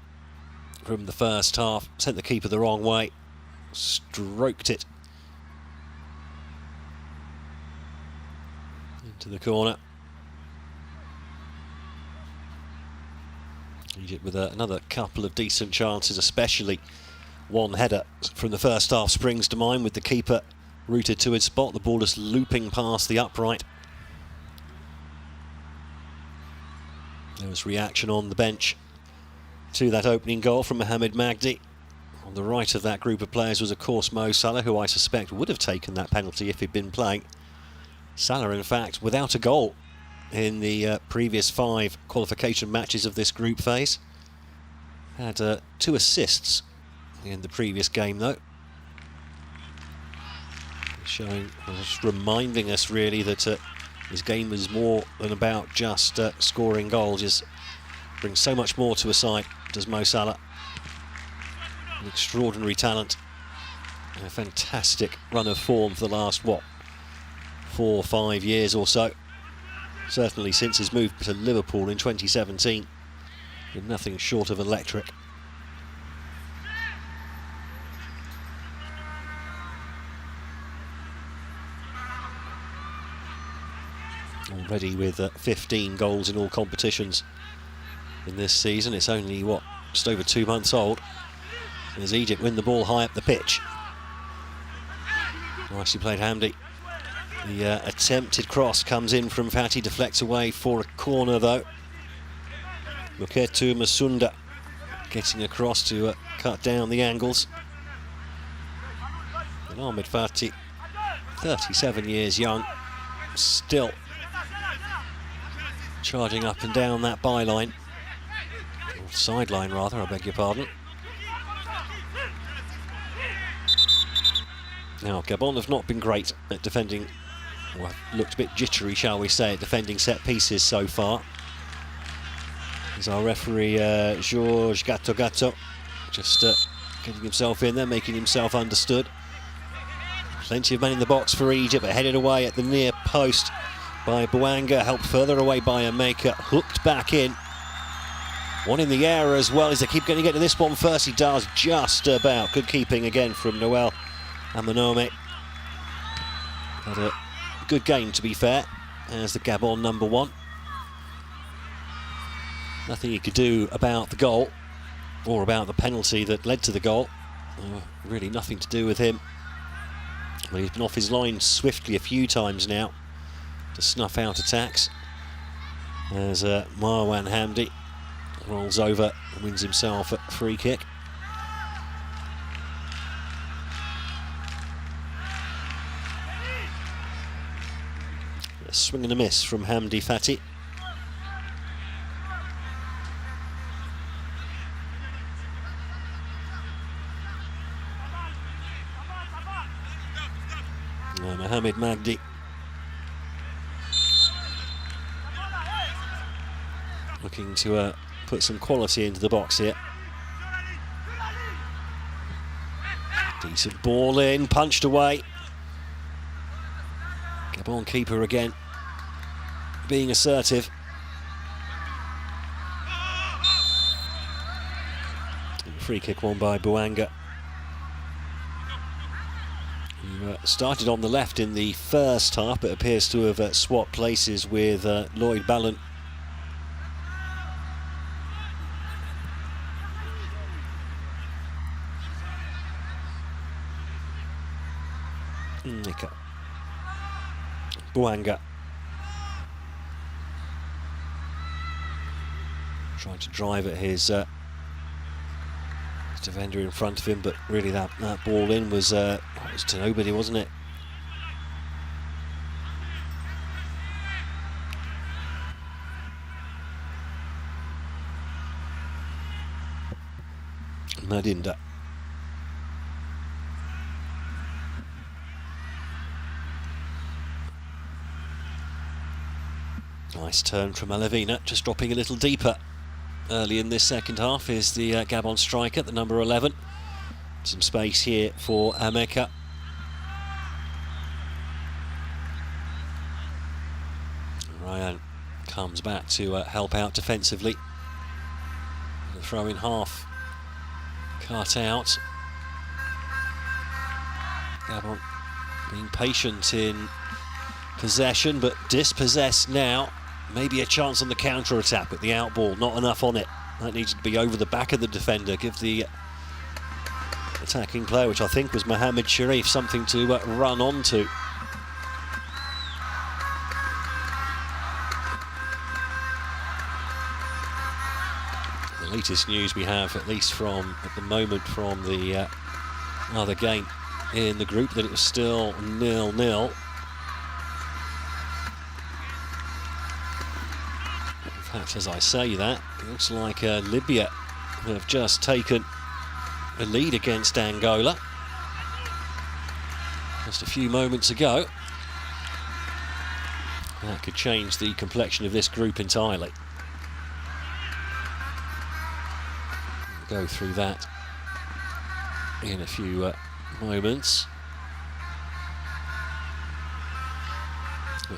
from the first half. Sent the keeper the wrong way, stroked it into the corner. Egypt with another couple of decent chances, especially one header from the first half springs to mind, with the keeper rooted to his spot, the ball just looping past the upright. There was reaction on the bench to that opening goal from Mohamed Magdi. On the right of that group of players was, of course, Mo Salah, who I suspect would have taken that penalty if he'd been playing. Salah, in fact, without a goal in the previous 5 qualification matches of this group phase. Had 2 assists in the previous game, though. Showing, just reminding us really that his game is more than about just scoring goals. Just brings so much more to a side, does Mo Salah. An extraordinary talent and a fantastic run of form for the last, 4 or 5 years or so. Certainly since his move to Liverpool in 2017. Been nothing short of electric. Already with 15 goals in all competitions in this season. It's only, just over 2 months old, as Egypt win the ball high up the pitch. Nicely played, Hamdi. The attempted cross comes in from Fati, deflects away for a corner though. Muketu Masunda getting across to cut down the angles. And Ahmed Fati, 37 years young, still charging up and down that byline. sideline rather, I beg your pardon. Now, Gabon have not been great at defending, or looked a bit jittery, shall we say, at defending set pieces so far. As our referee, Georges Gato, just getting himself in there, making himself understood. Plenty of men in the box for Egypt, but headed away at the near post by Bouanga, helped further away by Ameka, hooked back in. One in the air as well. Is they keep going to get to this one first? He does, just about. Good keeping again from Noel Amanome. Had a good game, to be fair, as the Gabon number one. Nothing he could do about the goal, or about the penalty that led to the goal. Really nothing to do with him. Well, he's been off his line swiftly a few times now to snuff out attacks. As Marwan Hamdi rolls over and wins himself a free kick. A swing and a miss from Hamdi Fati. Mohamed Magdi looking to put some quality into the box here. Decent ball in, punched away. Gabon keeper again, being assertive. Free kick won by Bouanga. Started on the left in the first half, but appears to have swapped places with Lloyd Ballon. Nika. Bouanga. Trying to drive at his defender in front of him, but really that ball in was to nobody, wasn't it? Madinda. Nice turn from Alavina, just dropping a little deeper. Early in this second half is the Gabon striker, the number 11. Some space here for Ameka. Ryan comes back to help out defensively. The throw in half cut out. Gabon being patient in possession, but dispossessed now. Maybe a chance on the counter-attack, but the out ball, not enough on it. That needs to be over the back of the defender. Give the attacking player, which I think was Mohamed Sharif, something to run onto. The latest news we have, at least from, at the moment, from the other game in the group, that it was still 0-0. In fact, as I say that, it looks like Libya have just taken a lead against Angola just a few moments ago. That could change the complexion of this group entirely. We'll go through that in a few moments.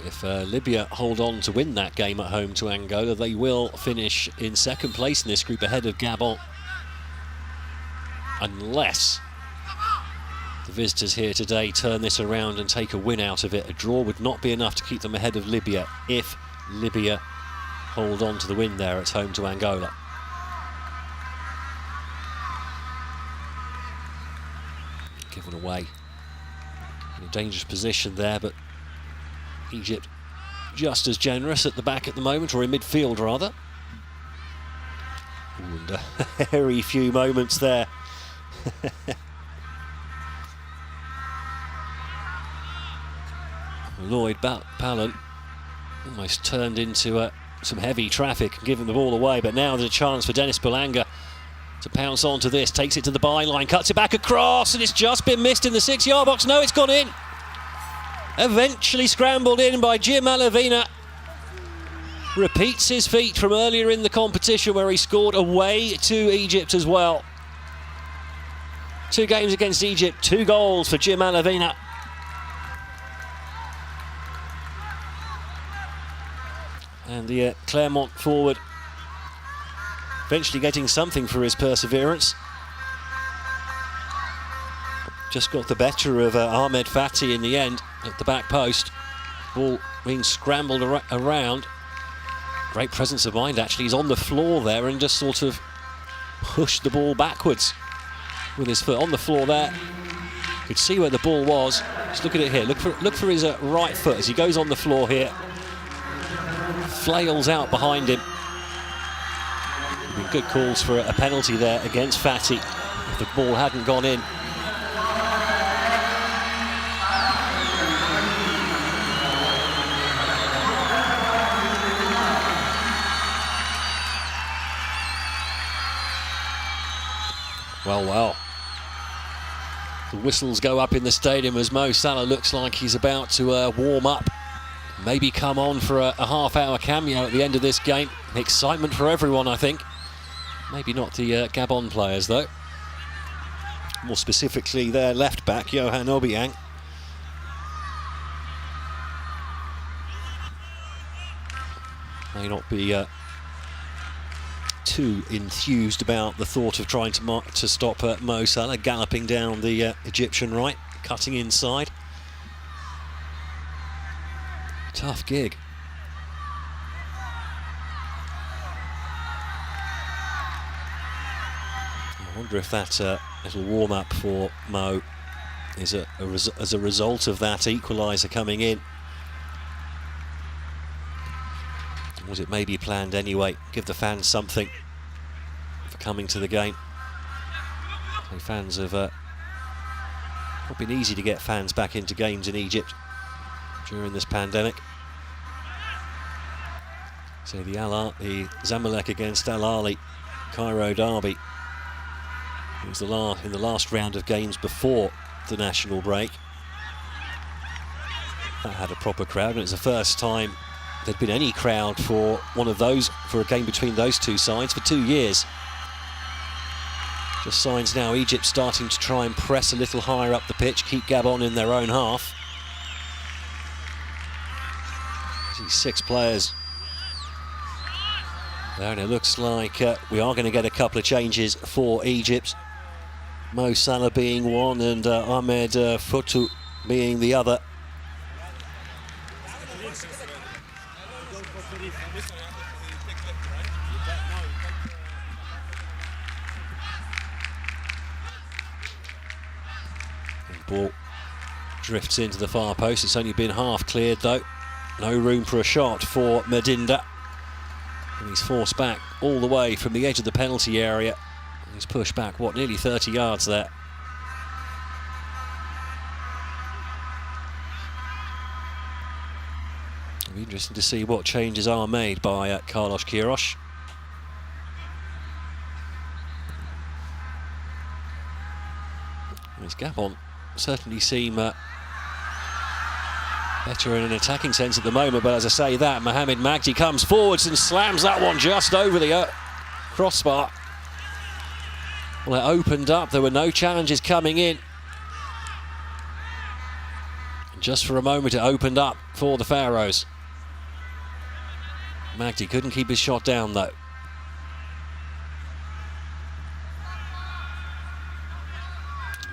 If Libya hold on to win that game at home to Angola, they will finish in second place in this group ahead of Gabon. Unless the visitors here today turn this around and take a win out of it. A draw would not be enough to keep them ahead of Libya if Libya hold on to the win there at home to Angola. Given away. In a dangerous position there, but Egypt just as generous at the back at the moment, or in midfield rather. Ooh, and a very few moments there. Lloyd Ballon almost turned into a some heavy traffic and giving the ball away, but now there's a chance for Dennis Belanga to pounce onto this, takes it to the byline, cuts it back across, and it's just been missed in the 6-yard box. No, it's gone in. Eventually scrambled in by Jim Alavina. Repeats his feat from earlier in the competition where he scored away to Egypt as well. 2 games against Egypt, 2 goals for Jim Alavina. And the Clermont forward eventually getting something for his perseverance. Just got the better of Ahmed Fati in the end at the back post. Ball being scrambled around. Great presence of mind, actually. He's on the floor there and just sort of pushed the ball backwards with his foot on the floor there. Could see where the ball was. Just look at it here. Look for his right foot as he goes on the floor here. Flails out behind him. Good calls for a penalty there against Fati if the ball hadn't gone in. Well. The whistles go up in the stadium as Mo Salah looks like he's about to warm up. Maybe come on for a half-hour cameo at the end of this game. Excitement for everyone, I think. Maybe not the Gabon players, though. More specifically, their left-back, Johan Obiang. May not be too enthused about the thought of trying to stop Mo Salah galloping down the Egyptian right, cutting inside. Tough gig. I wonder if that little warm-up for Mo is as a result of that equaliser coming in. Or was it maybe planned anyway? Give the fans something for coming to the game. So fans have not been easy to get fans back into games in Egypt during this pandemic. So the Zamalek against Al Ahly Cairo derby. It was in the last round of games before the national break. That had a proper crowd, and it's the first time there'd been any crowd for one of those, for a game between those two sides for 2 years. Just signs now Egypt starting to try and press a little higher up the pitch, keep Gabon in their own half. See 6 players there, and it looks like we are going to get a couple of changes for Egypt. Mo Salah being one and Ahmed Futu being the other. And ball drifts into the far post. It's only been half cleared though. No room for a shot for Medinda. And he's forced back all the way from the edge of the penalty area. He's pushed back, nearly 30 yards there. It'll be interesting to see what changes are made by Carlos Queiroz. As Gabon certainly seem better in an attacking sense at the moment, but as I say that, Mohamed Magdi comes forwards and slams that one just over the crossbar. Well, it opened up, there were no challenges coming in. Just for a moment it opened up for the Faroes. Magdi couldn't keep his shot down though.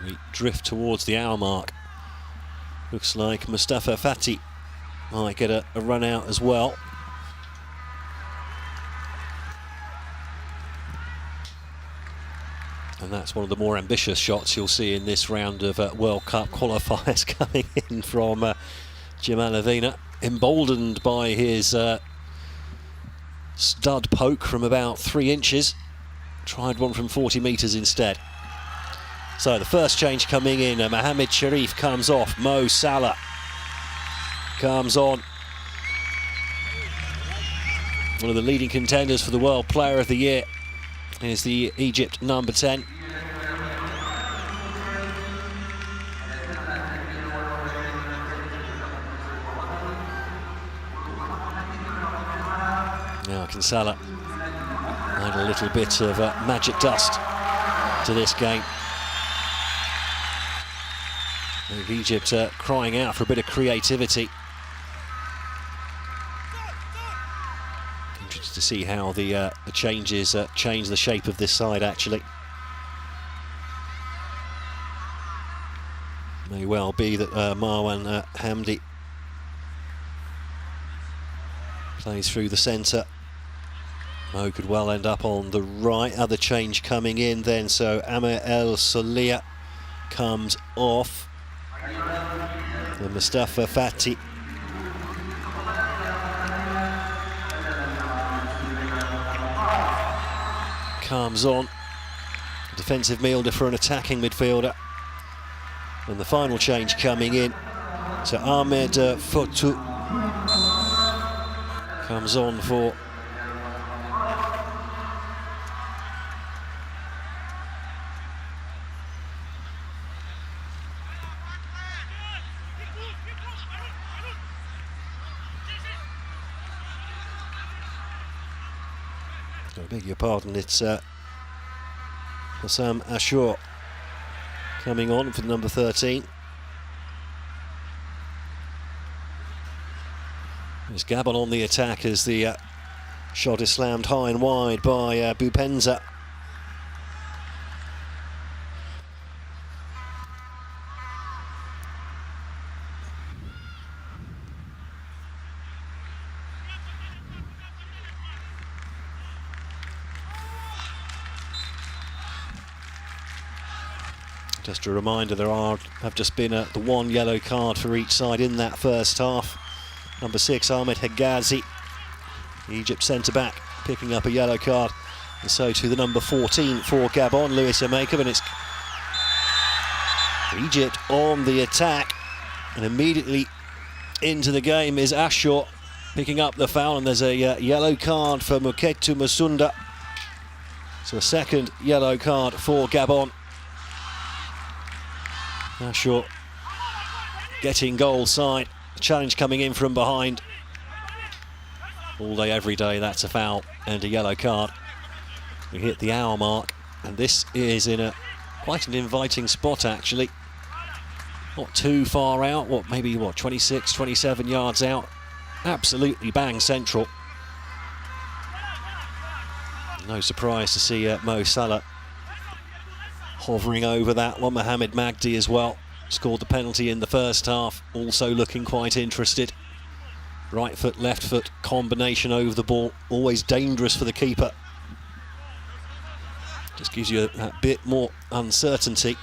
We drift towards the hour mark. Looks like Mustafa Fati might get a run out as well. And that's one of the more ambitious shots you'll see in this round of World Cup qualifiers coming in from Jim Alavina, emboldened by his stud poke from about 3 inches. Tried one from 40 metres instead. So the first change coming in, Mohamed Sharif comes off, Mo Salah comes on. One of the leading contenders for the World Player of the Year is the Egypt number 10. Now Kinsella add a little bit of magic dust to this game. With Egypt crying out for a bit of creativity. Interested to see how the changes change the shape of this side, actually. May well be that Marwan Hamdi plays through the centre. Mo could well end up on the right. Other change coming in then, so Amr El Solia comes off. And Mustafa Fati comes on. Defensive midfielder for an attacking midfielder. And the final change coming in, so Ahmed Fotu comes on for I beg your pardon, it's Hassam Ashur coming on for number 13. There's Gabon on the attack as the shot is slammed high and wide by Bupenza. Just a reminder, have just been the one yellow card for each side in that first half. Number 6, Ahmed Hegazi, Egypt centre-back, picking up a yellow card. And so to the number 14 for Gabon, Lewis Emeka, and it's Egypt on the attack. And immediately into the game is Ashur, picking up the foul, and there's a yellow card for Muketu Musunda. So a second yellow card for Gabon. Ashur getting goal side. Challenge coming in from behind. All day, every day, that's a foul and a yellow card. We hit the hour mark, and this is in quite an inviting spot, actually. Not too far out, maybe 26, 27 yards out. Absolutely bang central. No surprise to see Mo Salah hovering over that one. Mohamed Magdi as well scored the penalty in the first half, also looking quite interested. Right foot, left foot combination over the ball, always dangerous for the keeper. Just gives you a bit more uncertainty.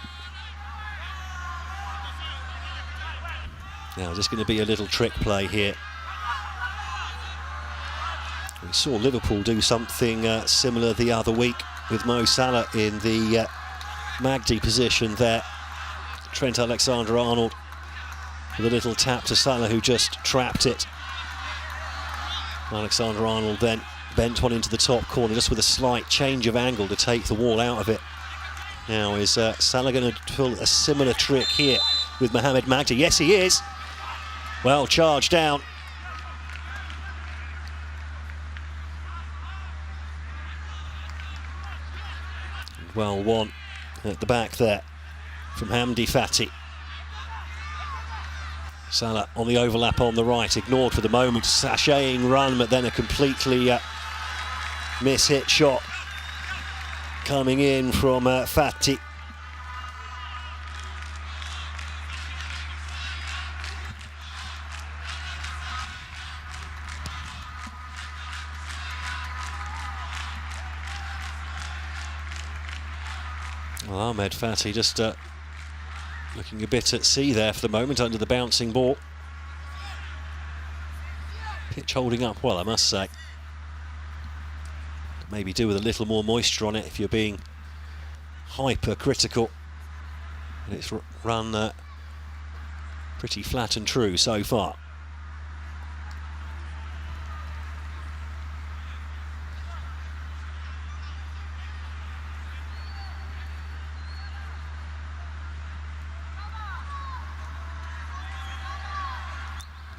Now just going to be a little trick play here. We saw Liverpool do something similar the other week with Mo Salah in the Magdi position there. Trent Alexander-Arnold with a little tap to Salah, who just trapped it. Alexander-Arnold then bent one into the top corner, just with a slight change of angle to take the wall out of it. Now is Salah going to pull a similar trick here with Mohamed Magdi? Yes, he is. Well charged down. Well won at the back there from Hamdi Fati. Salah on the overlap on the right, ignored for the moment, sashaying run, but then a completely miss-hit shot coming in from Fati. Well, Ahmed Fati just looking a bit at sea there for the moment under the bouncing ball. Pitch holding up well, I must say. Maybe do with a little more moisture on it if you're being hypercritical. And it's run pretty flat and true so far.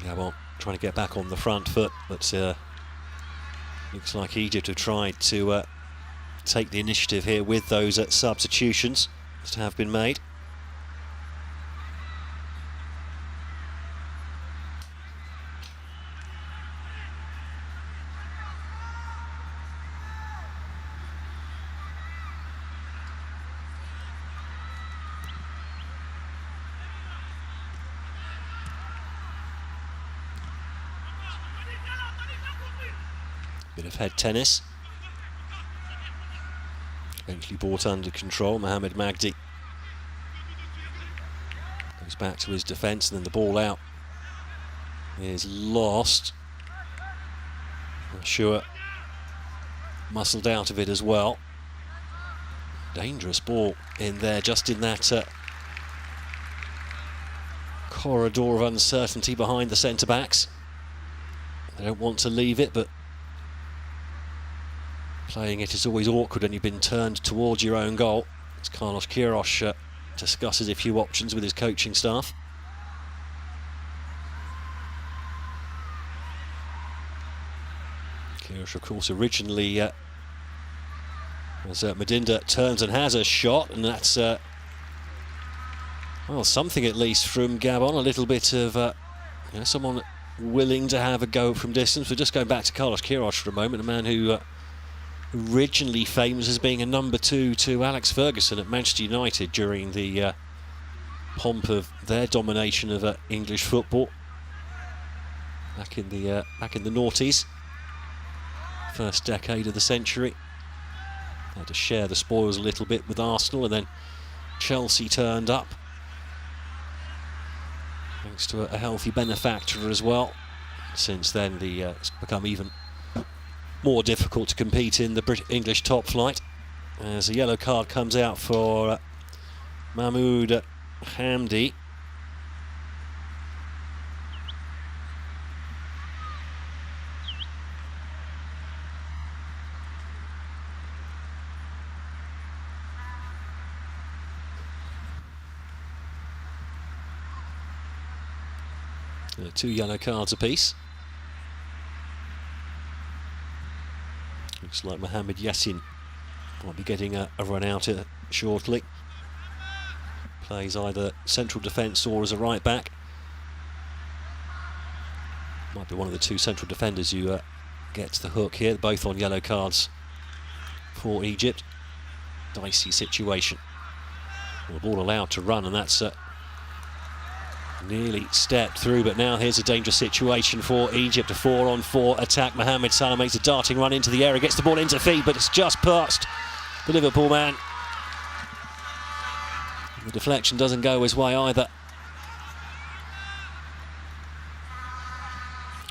Gabon trying to get back on the front foot, but looks like Egypt have tried to take the initiative here with those substitutions that have been made. Bit of head tennis. Eventually brought under control. Mohamed Magdi goes back to his defence, and then the ball out is lost. Sure, muscled out of it as well. Dangerous ball in there, just in that corridor of uncertainty behind the centre-backs. They don't want to leave it, but playing it is always awkward when you've been turned towards your own goal. As Carlos Queiroz discusses a few options with his coaching staff. Queiroz, of course, originally, as Madinda turns and has a shot, and that's, well, something at least from Gabon. A little bit of someone willing to have a go from distance. We're just going back to Carlos Queiroz for a moment, a man who originally famous as being a number 2 to Alex Ferguson at Manchester United during the pomp of their domination of English football back in the noughties, first decade of the century. Had to share the spoils a little bit with Arsenal, and then Chelsea turned up thanks to a healthy benefactor as well. Since then, it's become even more difficult to compete in the English top flight, as a yellow card comes out for Mahmoud Hamdi. Two yellow cards apiece. Looks like Mohamed Yassin might be getting a run out shortly. Plays either central defence or as a right back. Might be one of the two central defenders who gets the hook here. Both on yellow cards for Egypt. Dicey situation. Well, the ball allowed to run, and that's nearly stepped through, but now here's a dangerous situation for Egypt. A 4-on-4 attack. Mohamed Salah makes a darting run into the area, gets the ball into feet, but it's just past the Liverpool man. The deflection doesn't go his way either.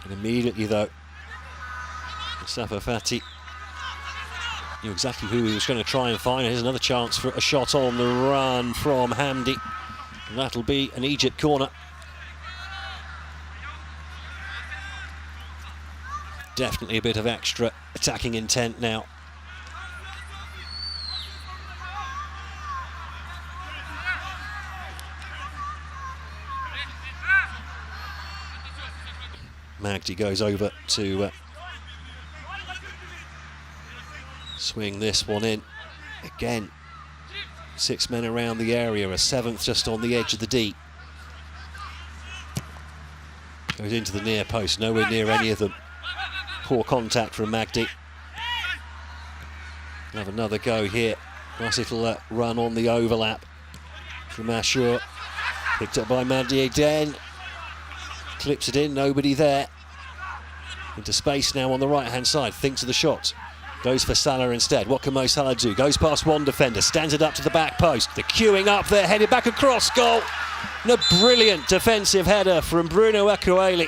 And immediately, though, Mustafa Fati knew exactly who he was going to try and find. Here's another chance for a shot on the run from Hamdi. And that'll be an Egypt corner. Definitely a bit of extra attacking intent now. Magdi goes over to swing this one in. Again, 6 men around the area, a 7th just on the edge of the D. Goes into the near post, nowhere near any of them. Poor contact from Magdi. Have another go here. Nice little run on the overlap from Ashur. Picked up by Magdi again. Clips it in, nobody there. Into space now on the right-hand side, thinks of the shot. Goes for Salah instead. What can Mo Salah do? Goes past one defender, stands it up to the back post. The queuing up there, headed back across goal. And a brilliant defensive header from Bruno Ekuele.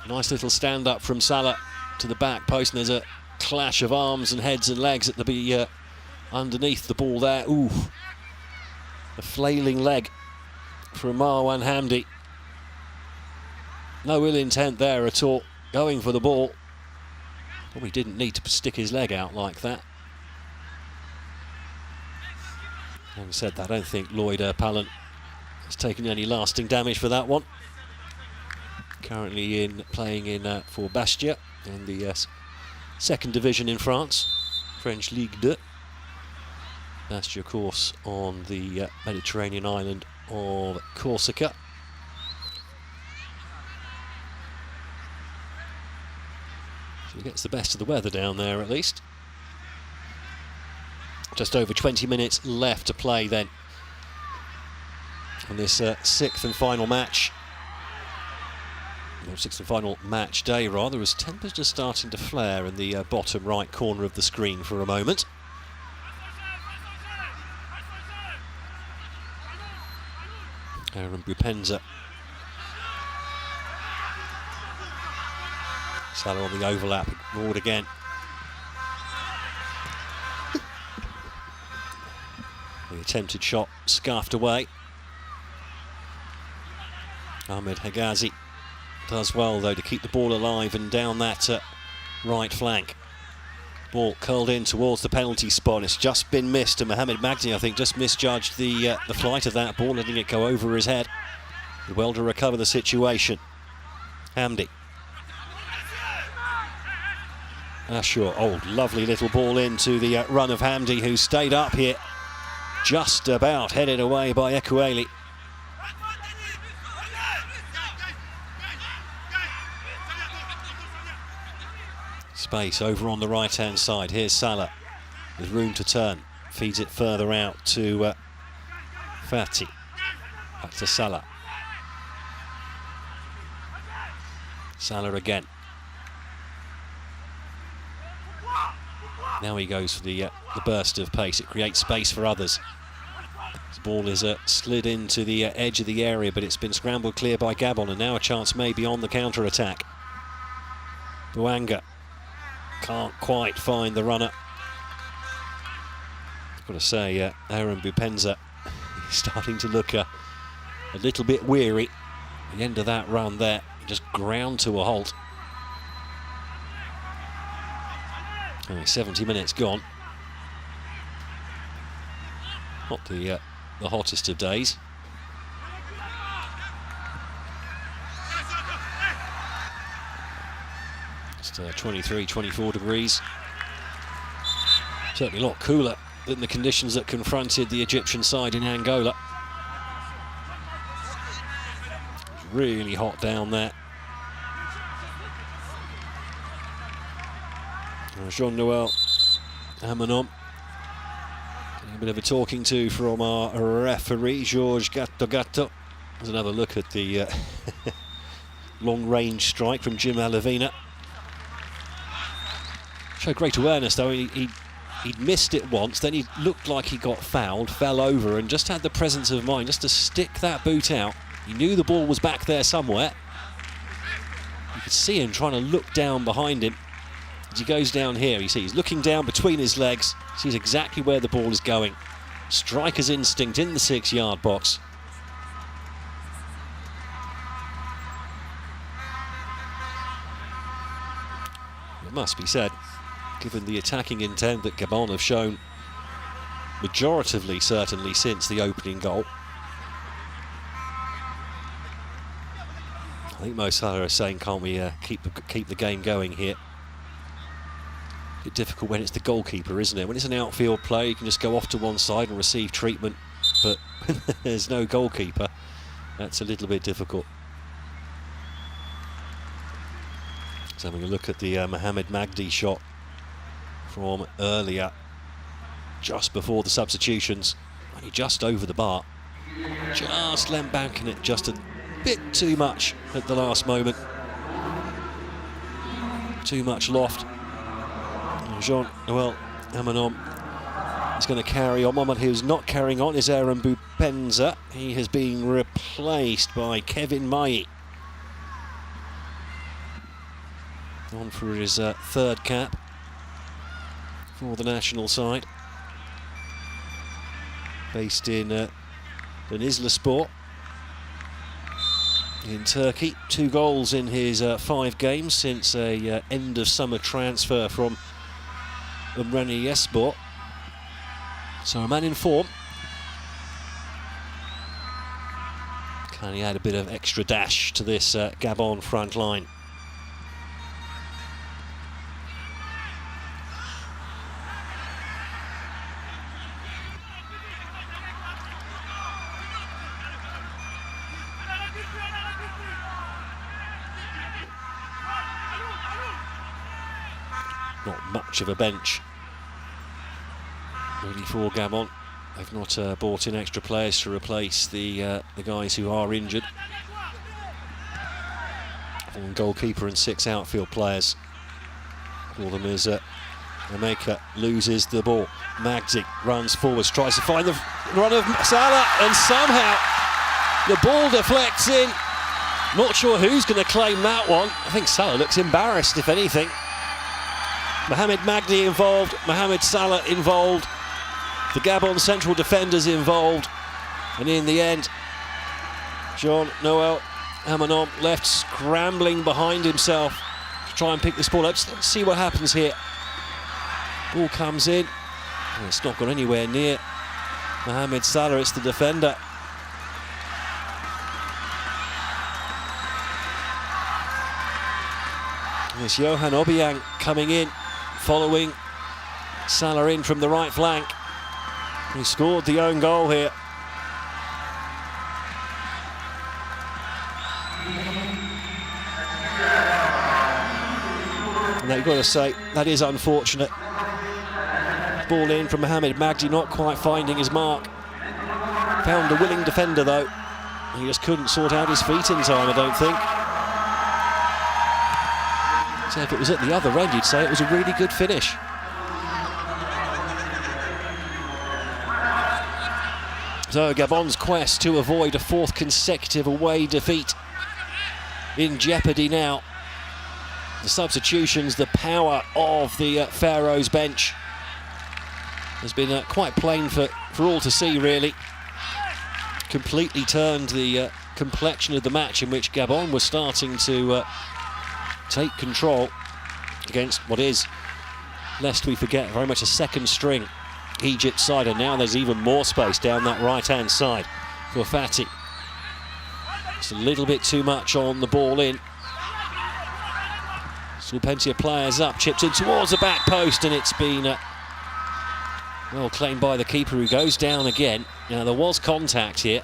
Nice little stand up from Salah to the back post, and there's a clash of arms and heads and legs at the underneath the ball there. Ooh, a flailing leg from Marwan Hamdi. No ill intent there at all, going for the ball. Probably didn't need to stick his leg out like that. Having said that, I don't think Lloyd Pallant has taken any lasting damage for that one. Currently playing in for Bastia in the second division in France, French Ligue 2. Bastia, of course, on the Mediterranean island of Corsica. He gets the best of the weather down there, at least. Just over 20 minutes left to play then on this sixth and final match. Sixth and final match day, rather, as temperatures starting to flare in the bottom right corner of the screen for a moment. Aaron Bupenza. Salah on the overlap, ignored again. The attempted shot scarfed away. Ahmed Hegazi does well, though, to keep the ball alive and down that right flank. Ball curled in towards the penalty spot. It's just been missed, and Mohamed Magdi, I think, just misjudged the flight of that ball, letting it go over his head. Did well to recover the situation. Hamdi. Ashur, oh, lovely little ball into the run of Hamdi, who stayed up here. Just about headed away by Ekueli. Space over on the right-hand side. Here's Salah with room to turn. Feeds it further out to Fati. Back to Salah. Salah again. Now he goes for the burst of pace. It creates space for others. The ball is slid into the edge of the area, but it's been scrambled clear by Gabon, and now a chance maybe on the counter-attack. Bouanga can't quite find the runner. I've got to say, Aaron Bupenza is starting to look a little bit weary. The end of that run there, just ground to a halt. 70 minutes gone. Not the hottest of days. Just 23, 24 degrees. Certainly a lot cooler than the conditions that confronted the Egyptian side in Angola. It's really hot down there. Jean-Noel Amanom. A bit of a talking to from our referee, Georges Gatto. There's another look at the long-range strike from Jim Alavina. Showed great awareness, though. He'd missed it once, then he looked like he got fouled, fell over, and just had the presence of mind just to stick that boot out. He knew the ball was back there somewhere. You could see him trying to look down behind him. As he goes down here, you see he's looking down between his legs, sees exactly where the ball is going. Striker's instinct in the 6-yard box. It must be said, given the attacking intent that Gabon have shown majoritively, certainly, since the opening goal. I think Mo Salah are saying, can't we keep the game going here? A bit difficult when it's the goalkeeper, isn't it? When it's an outfield play, you can just go off to one side and receive treatment, but when there's no goalkeeper, that's a little bit difficult. Just having a look at the Mohamed Magdi shot from earlier, just before the substitutions, only just over the bar. Just leant back in it just a bit too much at the last moment. Too much loft. Jean-Noel Amanom is going to carry on. One who's not carrying on is Aaron Bupenza. He has been replaced by Kevin Mai. On for his third cap for the national side. Based in Denizlispor in Turkey. 2 goals in his 5 games since a end of summer transfer from Umraniyeспor. So a man in form. Can he add a bit of extra dash to this Gabon front line? Not much of a bench really for Gabon. They've not brought in extra players to replace the guys who are injured. One goalkeeper and 6 outfield players. For them is Dominica loses the ball. Magdi runs forwards, tries to find the run of Salah, and somehow the ball deflects in. Not sure who's going to claim that one. I think Salah looks embarrassed, if anything. Mohamed Magdi involved, Mohamed Salah involved, the Gabon central defenders involved, and in the end, Jean-Noel Amanom left scrambling behind himself to try and pick this ball up. Let's see what happens here. Ball comes in, and it's not gone anywhere near Mohamed Salah, it's the defender. There's Johan Obiang coming in, following Salah in from the right flank. He scored the own goal here. And you've got to say, that is unfortunate. Ball in from Mohamed Magdi, not quite finding his mark. Found a willing defender though. He just couldn't sort out his feet in time, I don't think. So if it was at the other end, you'd say it was a really good finish. So Gabon's quest to avoid a 4th consecutive away defeat in jeopardy now. The substitutions, the power of the Faroes bench has been quite plain for all to see, really. Completely turned the complexion of the match, in which Gabon was starting to take control against what is, lest we forget, very much a second string Egypt side, and now there's even more space down that right-hand side for Fati. It's a little bit too much on the ball in. Still plenty of players up, chipped in towards the back post, and it's been well claimed by the keeper, who goes down again. Now there was contact here.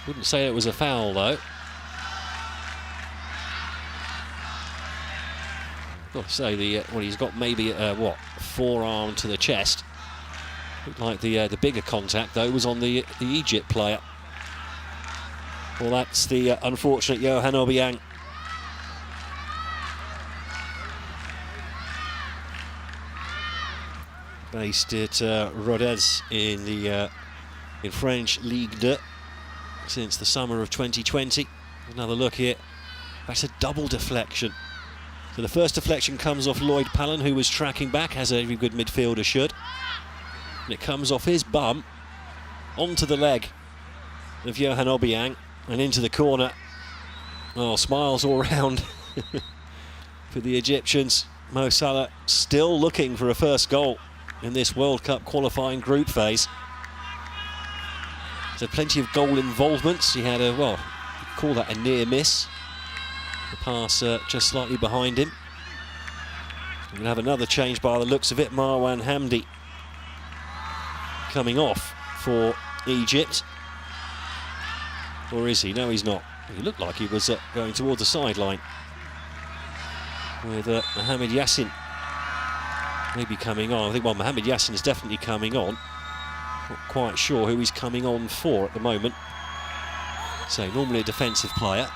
Wouldn't say it was a foul though. Got to say well, he's got maybe forearm to the chest. Looked like the bigger contact though was on the Egypt player. Well, that's the unfortunate Johan Obiang. Based at Rodez in the in French Ligue 2 since the summer of 2020. Another look here. That's a double deflection. So the first deflection comes off Lloyd Palin, who was tracking back, as every good midfielder should. And it comes off his bum onto the leg of Johan Obiang and into the corner. Oh, smiles all round for the Egyptians. Mo Salah still looking for a first goal in this World Cup qualifying group phase. So plenty of goal involvements. He had a, well, you could call that a near miss. The pass just slightly behind him. We're going to have another change by the looks of it. Marwan Hamdi coming off for Egypt. Or is he? No, he's not. He looked like he was going towards the sideline. With Mohamed Yassin maybe coming on. I think, well, Mohamed Yassin is definitely coming on. Not quite sure who he's coming on for at the moment. So normally a defensive player.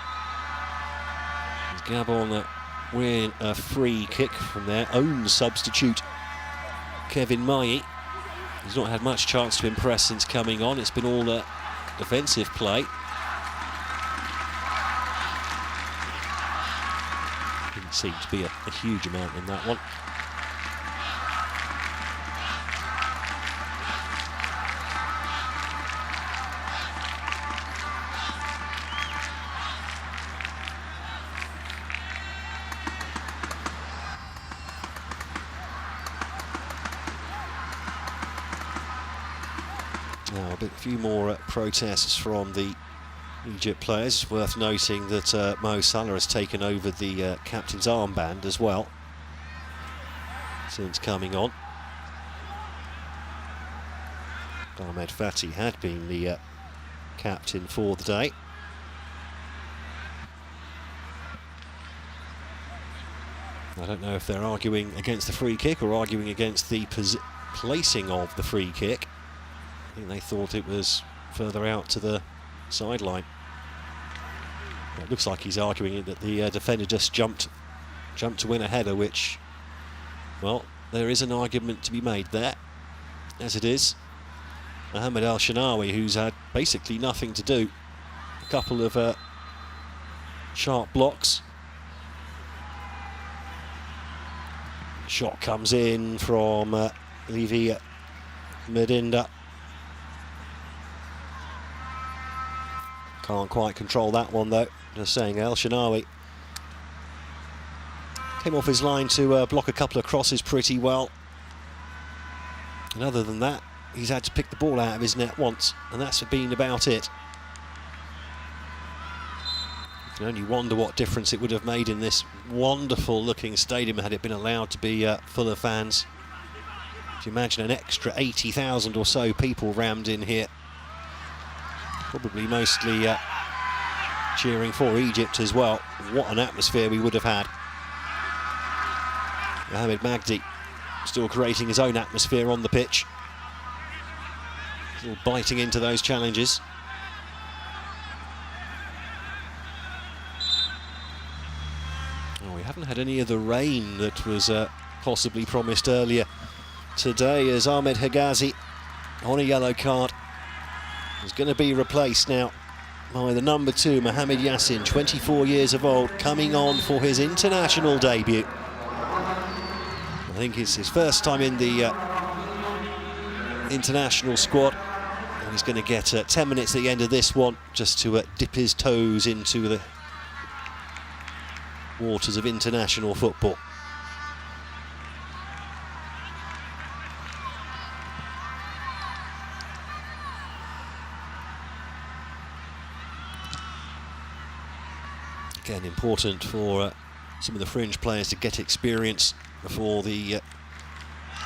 Gabon win a free kick from their own substitute, Kevin Mayi. He's not had much chance to impress since coming on. It's been all defensive play. Didn't seem to be a huge amount in that one. a few more protests from the Egypt players. Worth noting that Mo Salah has taken over the captain's armband as well since coming on. Ahmed Fatty had been the captain for the day. I don't know if they're arguing against the free kick or arguing against the placing of the free kick. I think they thought it was further out to the sideline. It looks like he's arguing that the defender just jumped to win a header, which, well, there is an argument to be made there. As it is, Mohamed El Shanawi, who's had basically nothing to do, a couple of sharp blocks. Shot comes in from Levi Medinda. Can't quite control that one though. Just saying, El Shanawi came off his line to block a couple of crosses pretty well. And other than that, he's had to pick the ball out of his net once, and that's been about it. You can only wonder what difference it would have made in this wonderful looking stadium had it been allowed to be full of fans. If you imagine an extra 80,000 or so people rammed in here, probably mostly cheering for Egypt as well. What an atmosphere we would have had. Mohamed Magdi still creating his own atmosphere on the pitch, still biting into those challenges. We haven't had any of the rain that was possibly promised earlier today, as Ahmed Hegazi, on a yellow card, is going to be replaced now by the number 2, Mohamed Yassin, 24 years of old, coming on for his international debut. I think it's his first time in the international squad, and he's going to get 10 minutes at the end of this one just to dip his toes into the waters of international football. Again, important for some of the fringe players to get experience before the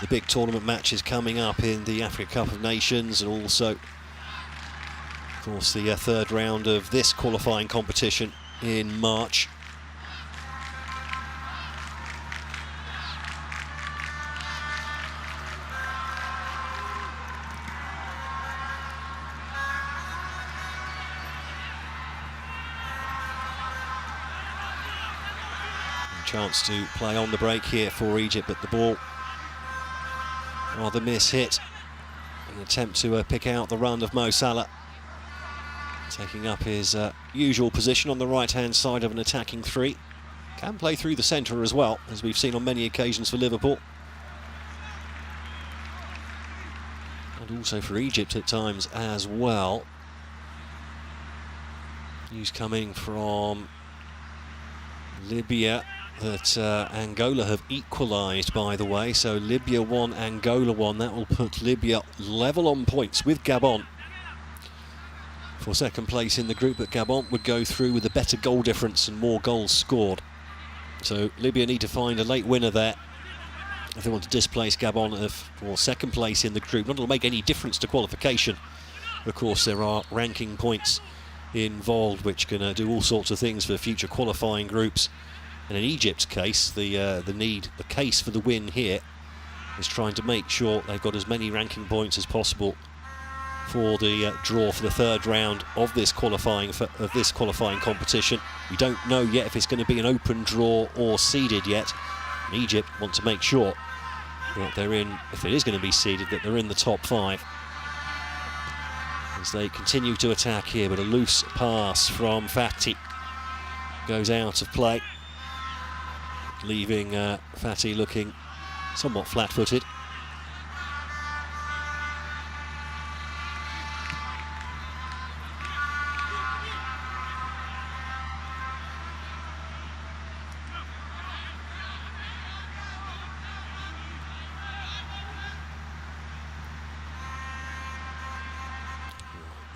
big tournament matches coming up in the Africa Cup of Nations, and also, of course, the third round of this qualifying competition in March. Chance to play on the break here for Egypt, but the ball rather miss-hit. An attempt to pick out the run of Mo Salah, taking up his usual position on the right-hand side of an attacking 3. Can play through the centre as well, as we've seen on many occasions for Liverpool. And also for Egypt at times as well. News coming from Libya that Angola have equalised, by the way. So Libya 1, Angola 1. That will put Libya level on points with Gabon for second place in the group, but Gabon would go through with a better goal difference and more goals scored. So Libya need to find a late winner there if they want to displace Gabon for second place in the group. Not to make any difference to qualification. Of course, there are ranking points involved which can do all sorts of things for future qualifying groups. And in Egypt's case, the case for the win here is trying to make sure they've got as many ranking points as possible for the draw for the third round of this qualifying competition. We don't know yet if it's going to be an open draw or seeded yet. And Egypt want to make sure that they're in, if it is going to be seeded, that they're in the top 5. As they continue to attack here, but a loose pass from Fatty goes out of play, leaving Fatty looking somewhat flat-footed.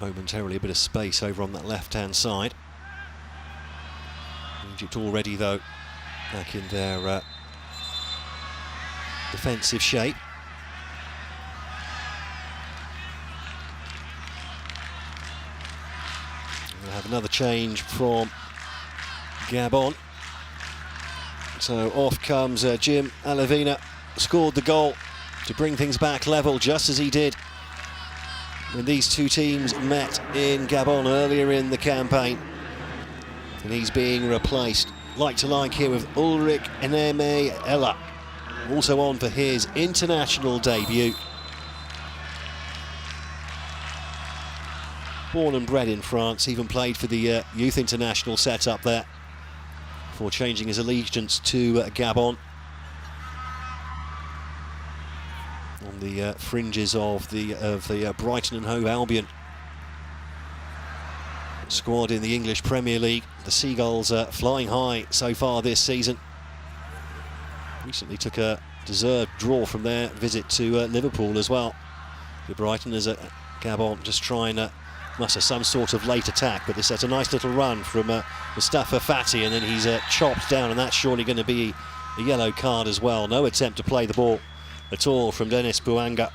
momentarily a bit of space over on that left-hand side. Egypt already, though, back in their defensive shape. We'll have another change from Gabon. So off comes Jim Alavina, scored the goal to bring things back level, just as he did when these two teams met in Gabon earlier in the campaign. And he's being replaced, like to like here, with Ulrich Eneme Ella, also on for his international debut. Born and bred in France, even played for the youth international setup there before changing his allegiance to Gabon. On the fringes of the Brighton and Hove Albion squad in the English Premier League. The Seagulls flying high so far this season. Recently took a deserved draw from their visit to Liverpool as well. The Brighton as Gabon just trying to muster some sort of late attack, but this has a nice little run from Mustafa Fati, and then he's chopped down, and that's surely going to be a yellow card as well. No attempt to play the ball at all from Dennis Bouanga.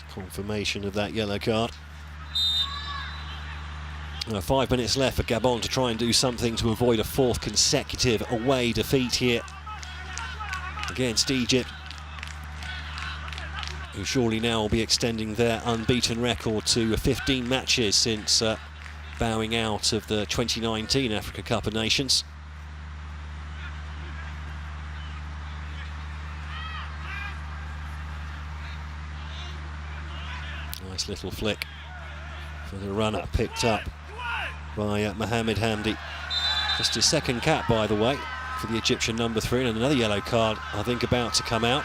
Confirmation of that yellow card. 5 minutes left for Gabon to try and do something to avoid a fourth consecutive away defeat here against Egypt, who surely now will be extending their unbeaten record to 15 matches since bowing out of the 2019 Africa Cup of Nations. Nice little flick for the runner, picked up by Mohamed Hamdi. Just his second cap, by the way, for the Egyptian number 3, and another yellow card, I think, about to come out.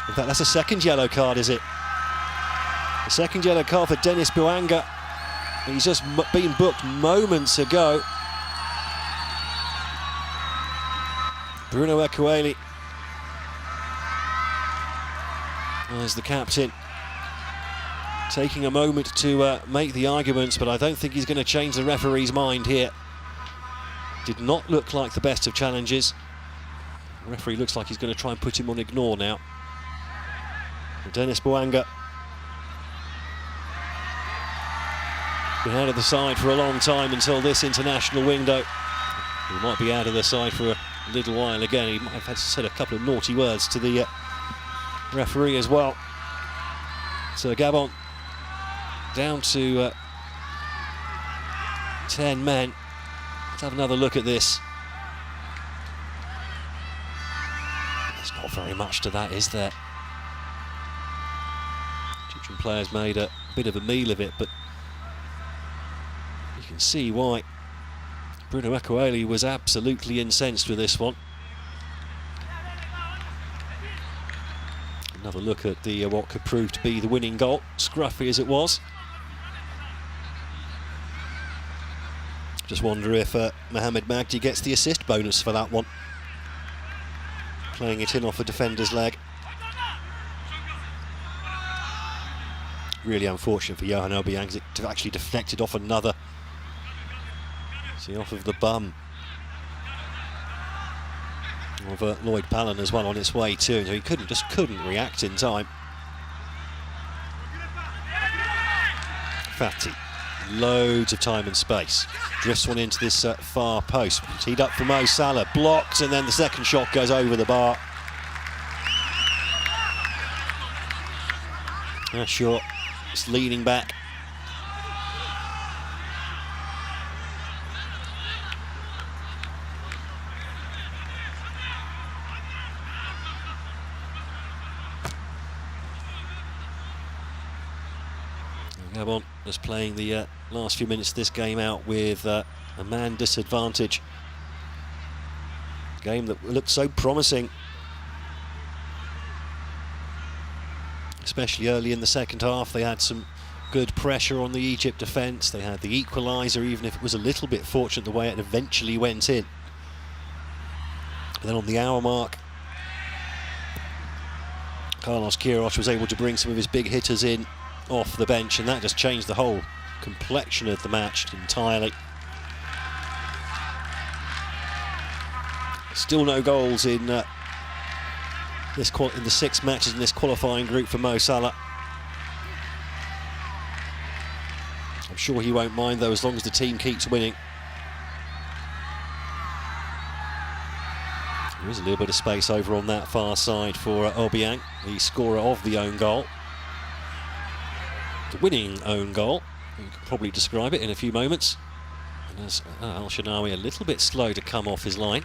In fact, that's a second yellow card, is it? The second yellow card for Dennis Bouanga. He's just been booked moments ago. Bruno Ekuele as the captain, taking a moment to make the arguments, but I don't think he's going to change the referee's mind here. Did not look like the best of challenges. The referee looks like he's going to try and put him on ignore now. Dennis Bouanga, been out of the side for a long time until this international window. He might be out of the side for a little while again. He might have had to say a couple of naughty words to the referee as well. So Gabon down to 10 men. Let's have another look at this. There's not very much to that, is there? Egyptian players made a bit of a meal of it, but you can see why Bruno Ekuele was absolutely incensed with this one. Another look at the what could prove to be the winning goal, scruffy as it was. Just wonder if Mohamed Magdi gets the assist bonus for that one. Playing it in off a defender's leg. Really unfortunate for Johan Obiang to actually deflected off another. See, off of the bum of Lloyd Palin as well on its way too. He couldn't react in time. Fati, loads of time and space. Drifts one into this far post. Teed up for Mo Salah, blocked, and then the second shot goes over the bar. Short, just leaning back. Gabon just playing the last few minutes of this game out with a man disadvantage. Game that looked so promising, especially early in the second half. They had some good pressure on the Egypt defence. They had the equaliser, even if it was a little bit fortunate the way it eventually went in. And then on the hour mark, Carlos Queiroz was able to bring some of his big hitters in off the bench, and that just changed the whole complexion of the match entirely. Still no goals in the 6 matches in this qualifying group for Mo Salah. I'm sure he won't mind though, as long as the team keeps winning. There is a little bit of space over on that far side for Obiang, the scorer of the own goal. The winning own goal, you can probably describe it in a few moments. And there's Al Shanawi a little bit slow to come off his line.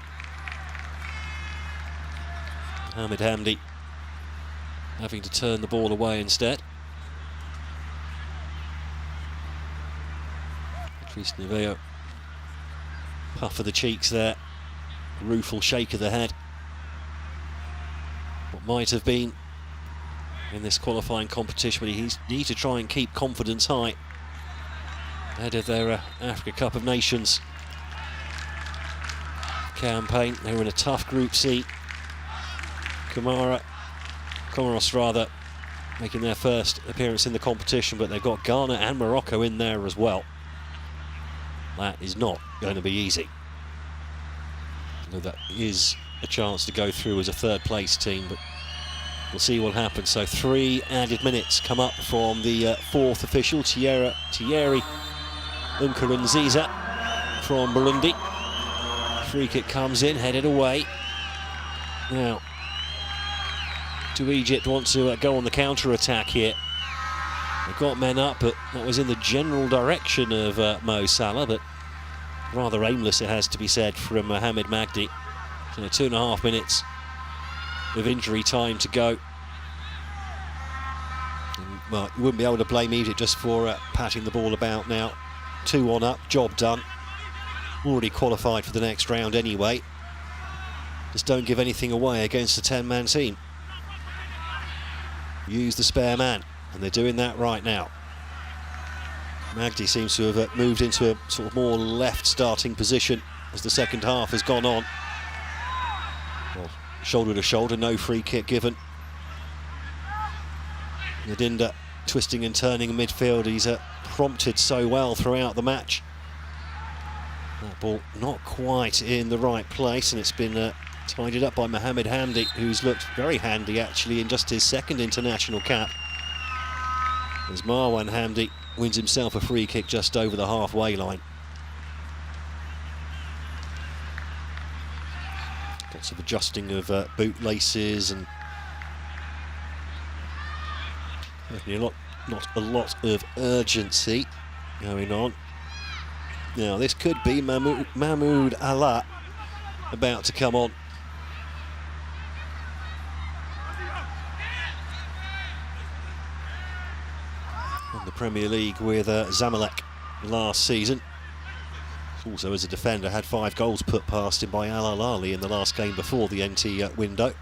Mohamed Hamdi having to turn the ball away instead. Patrice Neveo, puff of the cheeks there, rueful shake of the head. What might have been in this qualifying competition, but he needs to try and keep confidence high ahead of their Africa Cup of Nations campaign. They were in a tough Group C. Comoros rather, making their first appearance in the competition, but they've got Ghana and Morocco in there as well. That is not going to be easy. Although that is a chance to go through as a third place team, but we'll see what happens. So 3 added minutes come up from the fourth official, Thierry Nkurunziza from Burundi. Free kick comes in, headed away. Now, do Egypt want to go on the counter-attack here? They've got men up, but that was in the general direction of Mo Salah, but rather aimless, it has to be said, from Mohamed Magdi. So 2.5 minutes of injury time to go. And, well, you wouldn't be able to blame Egypt just for patting the ball about now. 2-1 up, job done. Already qualified for the next round anyway. Just don't give anything away against a 10-man team. Use the spare man, and they're doing that right now. Magdi seems to have moved into a sort of more left starting position as the second half has gone on. Well, shoulder to shoulder, no free kick given. Ndinda twisting and turning in midfield. He's prompted so well throughout the match. That ball not quite in the right place, and it's been tidied up by Mohamed Hamdi, who's looked very handy actually in just his second international cap. As Marwan Hamdi wins himself a free kick just over the halfway line. Lots of adjusting of bootlaces and certainly not a lot of urgency going on. Now this could be Mahmoud Allah about to come on. In the Premier League with Zamalek last season. Also as a defender had 5 goals put past him by Al Ahly in the last game before the NT window.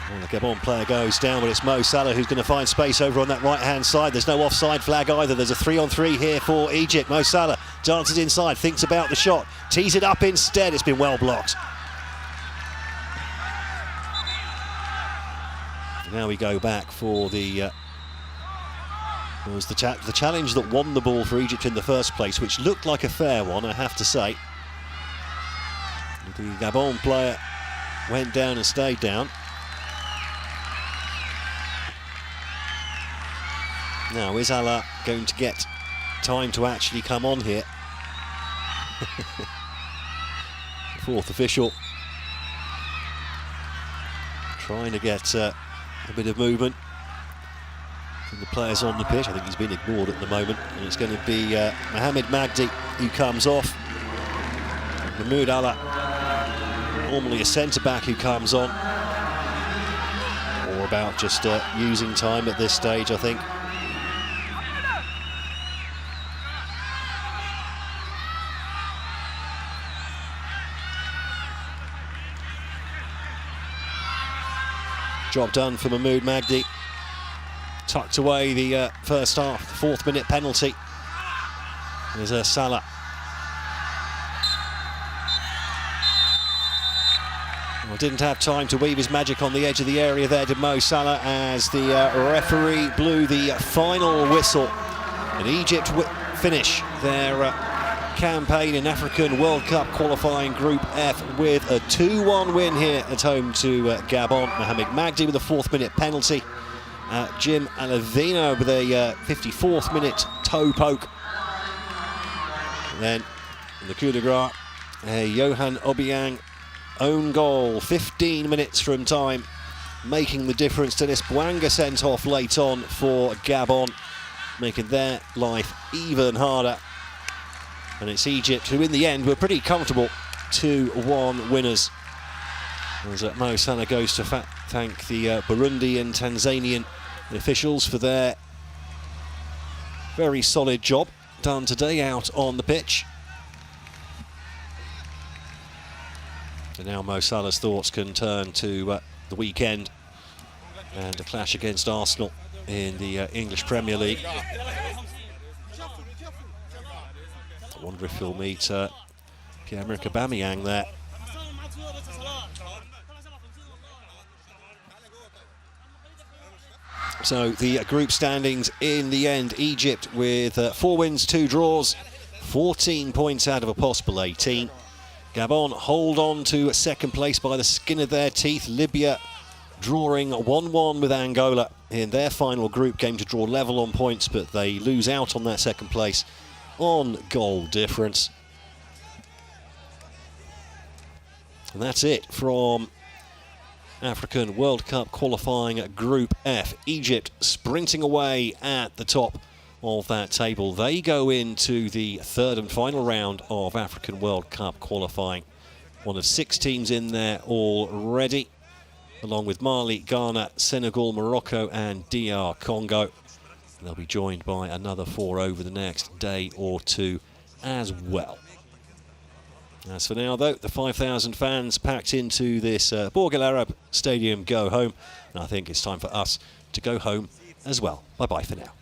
Well, the Gabon player goes down, but it's Mo Salah who's going to find space over on that right-hand side. There's no offside flag either. There's a 3-on-3 here for Egypt. Mo Salah dances inside, thinks about the shot, tees it up instead. It's been well blocked. Now we go back for the it was the challenge that won the ball for Egypt in the first place, which looked like a fair one, I have to say. The Gabon player went down and stayed down. Now, is Allah going to get time to actually come on here? Fourth official trying to get a bit of movement from the players on the pitch. I think he's been ignored at the moment, and it's going to be Mohamed Magdi who comes off. Mahmoud Allah, normally a centre-back, who comes on. Or about just using time at this stage, I think. Job done for Mahmoud Magdi. Tucked away the first half, the 4th minute penalty. There's Salah. Well, didn't have time to weave his magic on the edge of the area there, did Mo Salah, as the referee blew the final whistle. And Egypt finish their campaign in African World Cup qualifying Group F with a 2-1 win here at home to Gabon. Mohamed Magdi with a 4th minute penalty. Jim Alavino with a 54th minute toe poke. And then in the coup de grace, Johan Obiang own goal, 15 minutes from time, making the difference to this. Bouanga sent off late on for Gabon, making their life even harder. And it's Egypt who in the end were pretty comfortable 2-1 winners. As Mo Salah goes to thank the Burundi and Tanzanian officials for their very solid job done today out on the pitch. And now Mo Salah's thoughts can turn to the weekend and a clash against Arsenal in the English Premier League. I wonder if he'll meet Pierre-Emerick Aubameyang there. So the group standings in the end, Egypt with 4 wins, 2 draws, 14 points out of a possible 18. Gabon hold on to 2nd place by the skin of their teeth. Libya drawing 1-1 with Angola in their final group game to draw level on points, but they lose out on that 2nd place on goal difference. And that's it from African World Cup qualifying Group F. Egypt sprinting away at the top of that table. They go into the 3rd and final round of African World Cup qualifying. One of 6 teams in there already, along with Mali, Ghana, Senegal, Morocco and DR Congo. They'll be joined by another 4 over the next day or 2 as well. As for now, though, the 5,000 fans packed into this Borg El Arab Stadium go home. And I think it's time for us to go home as well. Bye-bye for now.